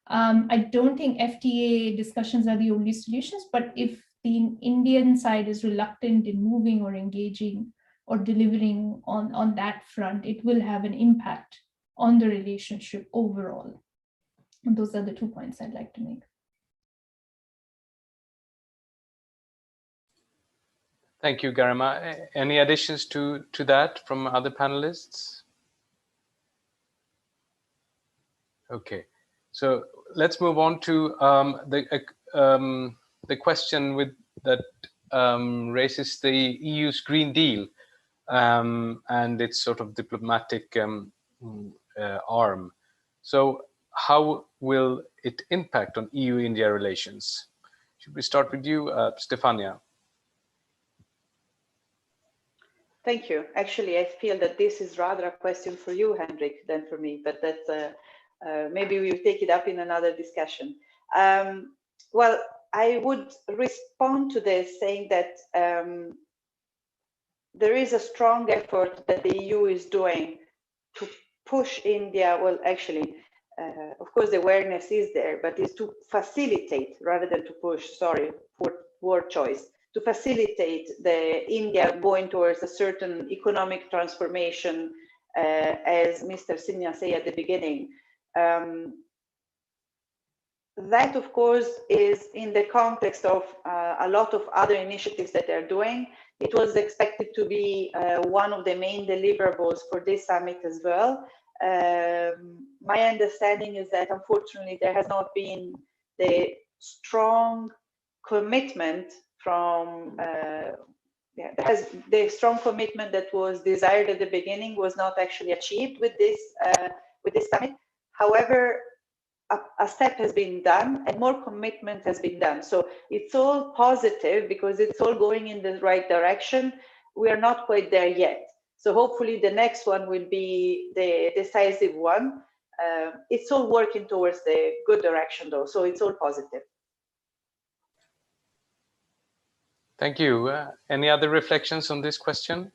I don't think FTA discussions are the only solutions, but if the Indian side is reluctant in moving or engaging or delivering on that front, it will have an impact on the relationship overall. And those are the 2 points I'd like to make. Thank you, Garima. Any additions to that from other panelists? Okay, so let's move on to the question that raises the EU's Green Deal and its sort of diplomatic arm. So how will it impact on EU-India relations? Should we start with you, Stefania? Thank you. Actually, I feel that this is rather a question for you, Henrik, than for me, but that's maybe we'll take it up in another discussion. Well, I would respond to this saying that there is a strong effort that the EU is doing to push India. Well, actually, of course, the awareness is there, but it's to facilitate rather than to push, sorry, for word choice, to facilitate the India going towards a certain economic transformation, as Mr. Simnia said at the beginning. That, of course, is in the context of a lot of other initiatives that they're doing. It was expected to be one of the main deliverables for this summit as well. My understanding is that, unfortunately, there has not been the strong commitment from the strong commitment that was desired at the beginning was not actually achieved with this summit. However, a step has been done and more commitment has been done. So it's all positive because it's all going in the right direction. We are not quite there yet. So hopefully the next one will be the decisive one. It's all working towards the good direction though. So it's all positive. Thank you. Any other reflections on this question?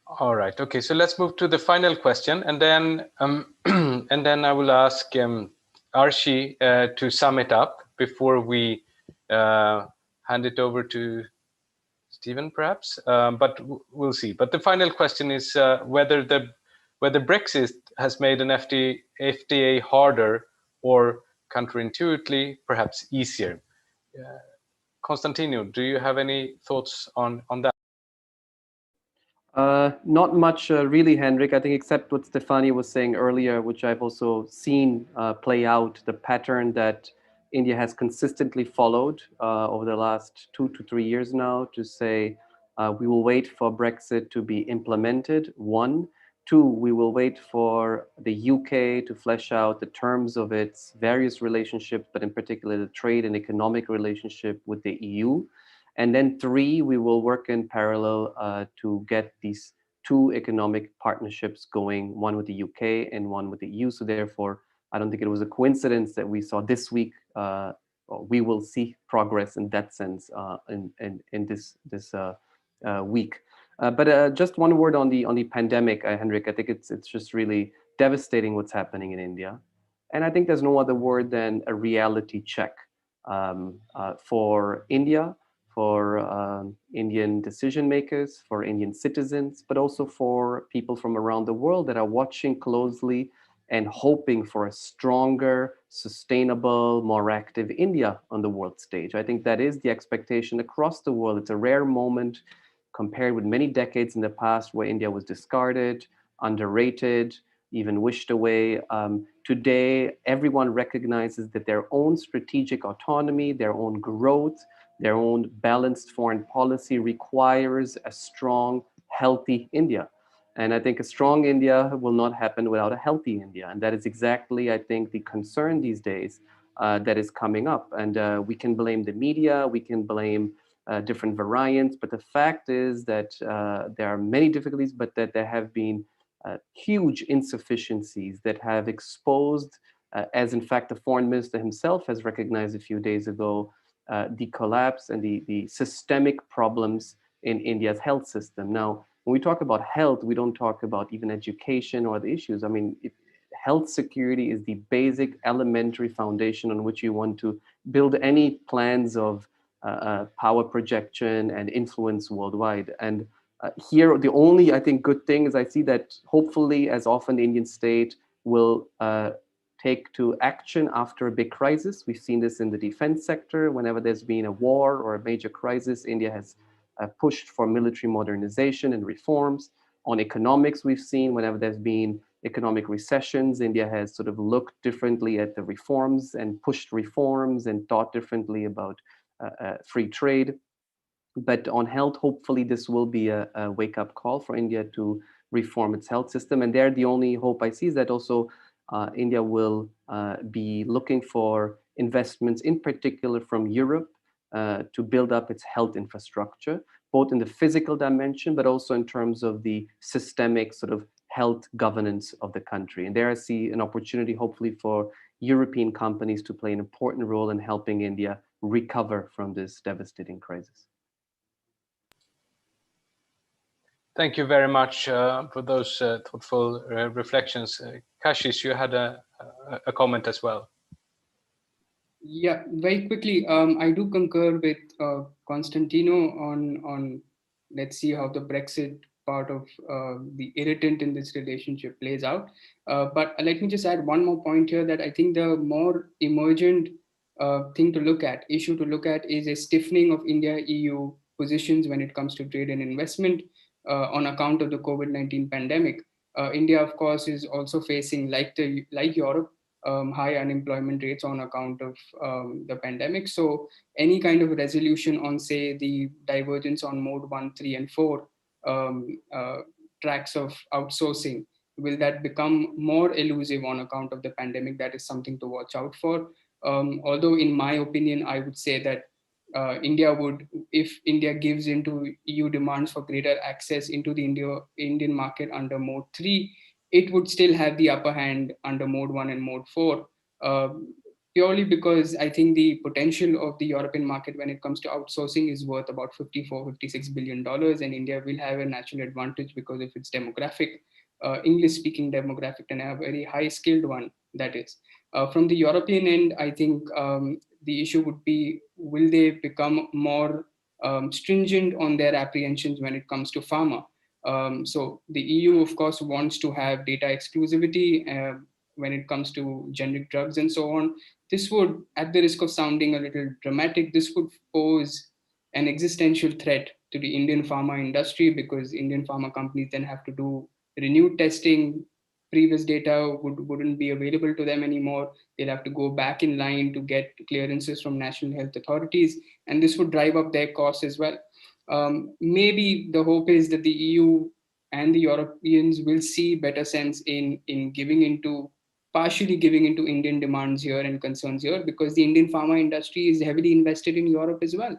All right. Okay. So let's move to the final question, and then I will ask Archie to sum it up before we hand it over to Stephen, perhaps. But we'll see. But the final question is whether Brexit has made an FTA harder or counterintuitively perhaps easier. Constantino, do you have any thoughts on that? Not much really, Henrik, I think, except what Stefania was saying earlier, which I've also seen play out, the pattern that India has consistently followed over the last 2 to 3 years now, to say we will wait for Brexit to be implemented, 1. 2, we will wait for the UK to flesh out the terms of its various relationships, but in particular the trade and economic relationship with the EU. And then 3, we will work in parallel to get these 2 economic partnerships going, one with the UK and one with the EU. So therefore, I don't think it was a coincidence that we saw this week, we will see progress in that sense in this week. But just one word on the pandemic, Henrik. I think it's just really devastating what's happening in India. And I think there's no other word than a reality check for India, for Indian decision makers, for Indian citizens, but also for people from around the world that are watching closely and hoping for a stronger, sustainable, more active India on the world stage. I think that is the expectation across the world. It's a rare moment compared with many decades in the past where India was discarded, underrated, even wished away. Today, everyone recognizes that their own strategic autonomy, their own growth, their own balanced foreign policy requires a strong, healthy India. And I think a strong India will not happen without a healthy India. And that is exactly, I think, the concern these days that is coming up. And we can blame the media, we can blame different variants, but the fact is that there are many difficulties, but that there have been huge insufficiencies that have exposed, as in fact the foreign minister himself has recognized a few days ago, the collapse and the systemic problems in India's health system. Now, when we talk about health, we don't talk about even education or the issues. I mean, health security is the basic elementary foundation on which you want to build any plans of power projection and influence worldwide. And here, the only, I think, good thing is I see that hopefully as often the Indian state will take to action after a big crisis. We've seen this in the defense sector. Whenever there's been a war or a major crisis, India has pushed for military modernization and reforms. On economics, we've seen whenever there's been economic recessions, India has sort of looked differently at the reforms and pushed reforms and thought differently about free trade. But on health, hopefully this will be a wake-up call for India to reform its health system. And there, the only hope I see is that also India will be looking for investments, in particular from Europe, to build up its health infrastructure, both in the physical dimension, but also in terms of the systemic sort of health governance of the country. And there I see an opportunity, hopefully, for European companies to play an important role in helping India recover from this devastating crisis. Thank you very much for those thoughtful reflections. Kashish, you had a comment as well. Yeah, very quickly, I do concur with Constantino on let's see how the Brexit part of the irritant in this relationship plays out. But let me just add one more point here, that I think the more emergent issue to look at is a stiffening of India-EU positions when it comes to trade and investment on account of the COVID-19 pandemic. India, of course, is also facing, like Europe, high unemployment rates on account of the pandemic. So any kind of resolution on, say, the divergence on mode 1, 3, and 4 tracks of outsourcing, will that become more elusive on account of the pandemic? That is something to watch out for. Although in my opinion, I would say that India would, if India gives into EU demands for greater access into the Indian market under mode 3, it would still have the upper hand under mode 1 and mode 4, purely because I think the potential of the European market when it comes to outsourcing is worth about $56 billion, and India will have a natural advantage because of its demographic, English-speaking demographic, and a very high-skilled one, that is. From the European end, I think the issue would be, will they become more stringent on their apprehensions when it comes to pharma? So the EU, of course, wants to have data exclusivity when it comes to generic drugs and so on. This would, at the risk of sounding a little dramatic, this would pose an existential threat to the Indian pharma industry, because Indian pharma companies then have to do renewed testing. Previous data wouldn't be available to them anymore. They'll have to go back in line to get clearances from national health authorities, and this would drive up their costs as well. Maybe the hope is that the EU and the Europeans will see better sense in partially giving into Indian demands here and concerns here, because the Indian pharma industry is heavily invested in Europe as well.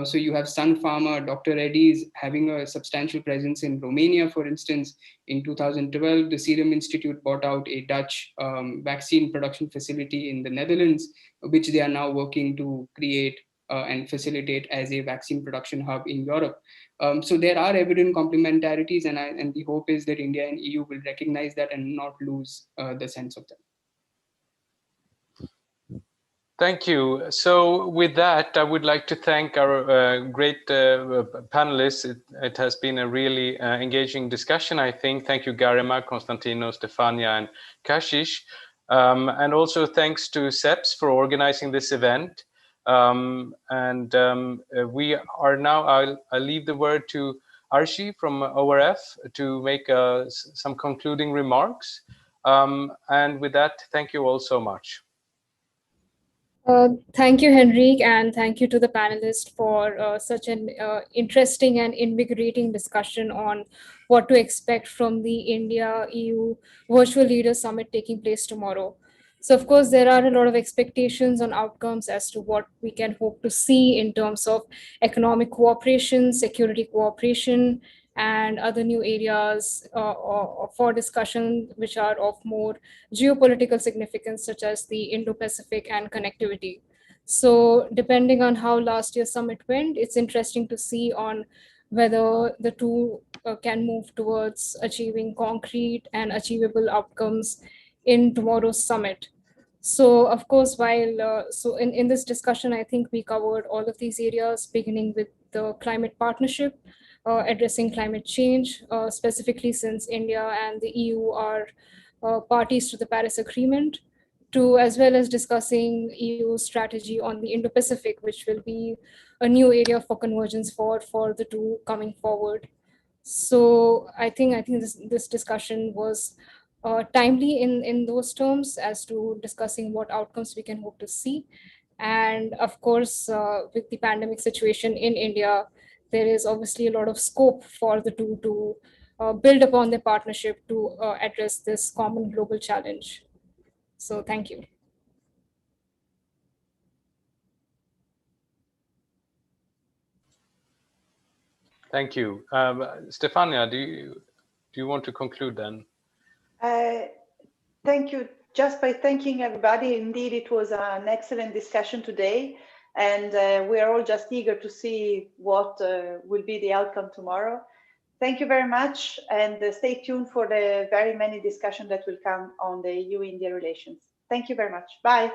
So you have Sun Pharma, Dr. Reddy's having a substantial presence in Romania, for instance. In 2012, the Serum Institute bought out a Dutch vaccine production facility in the Netherlands, which they are now working to create and facilitate as a vaccine production hub in Europe. So there are evident complementarities, and the hope is that India and EU will recognize that and not lose the sense of them. Thank you. So with that, I would like to thank our great panelists. It has been a really engaging discussion, I think. Thank you, Garima, Constantino, Stefania, and Kashish. And also thanks to CEPS for organizing this event. We are now, I'll leave the word to Archie from ORF to make some concluding remarks. And with that, thank you all so much. Thank you, Henrik, and thank you to the panelists for such an interesting and invigorating discussion on what to expect from the India-EU Virtual Leaders Summit taking place tomorrow. So, of course, there are a lot of expectations on outcomes as to what we can hope to see in terms of economic cooperation, security cooperation, and other new areas for discussion which are of more geopolitical significance, such as the Indo-Pacific and connectivity. So depending on how last year's summit went, it's interesting to see on whether the two can move towards achieving concrete and achievable outcomes in tomorrow's summit. So of course, while in this discussion, I think we covered all of these areas, beginning with the climate partnership, addressing climate change, specifically since India and the EU are parties to the Paris Agreement, to as well as discussing EU's strategy on the Indo-Pacific, which will be a new area for convergence for the two coming forward. So I think this discussion was timely in those terms as to discussing what outcomes we can hope to see. And of course, with the pandemic situation in India, there is obviously a lot of scope for the two to build upon their partnership to address this common global challenge. So thank you. Thank you. Stefania, do you want to conclude then? Thank you. Just by thanking everybody, indeed, it was an excellent discussion today. And we are all just eager to see what will be the outcome tomorrow. Thank you very much, and stay tuned for the very many discussions that will come on the EU-India relations. Thank you very much. Bye.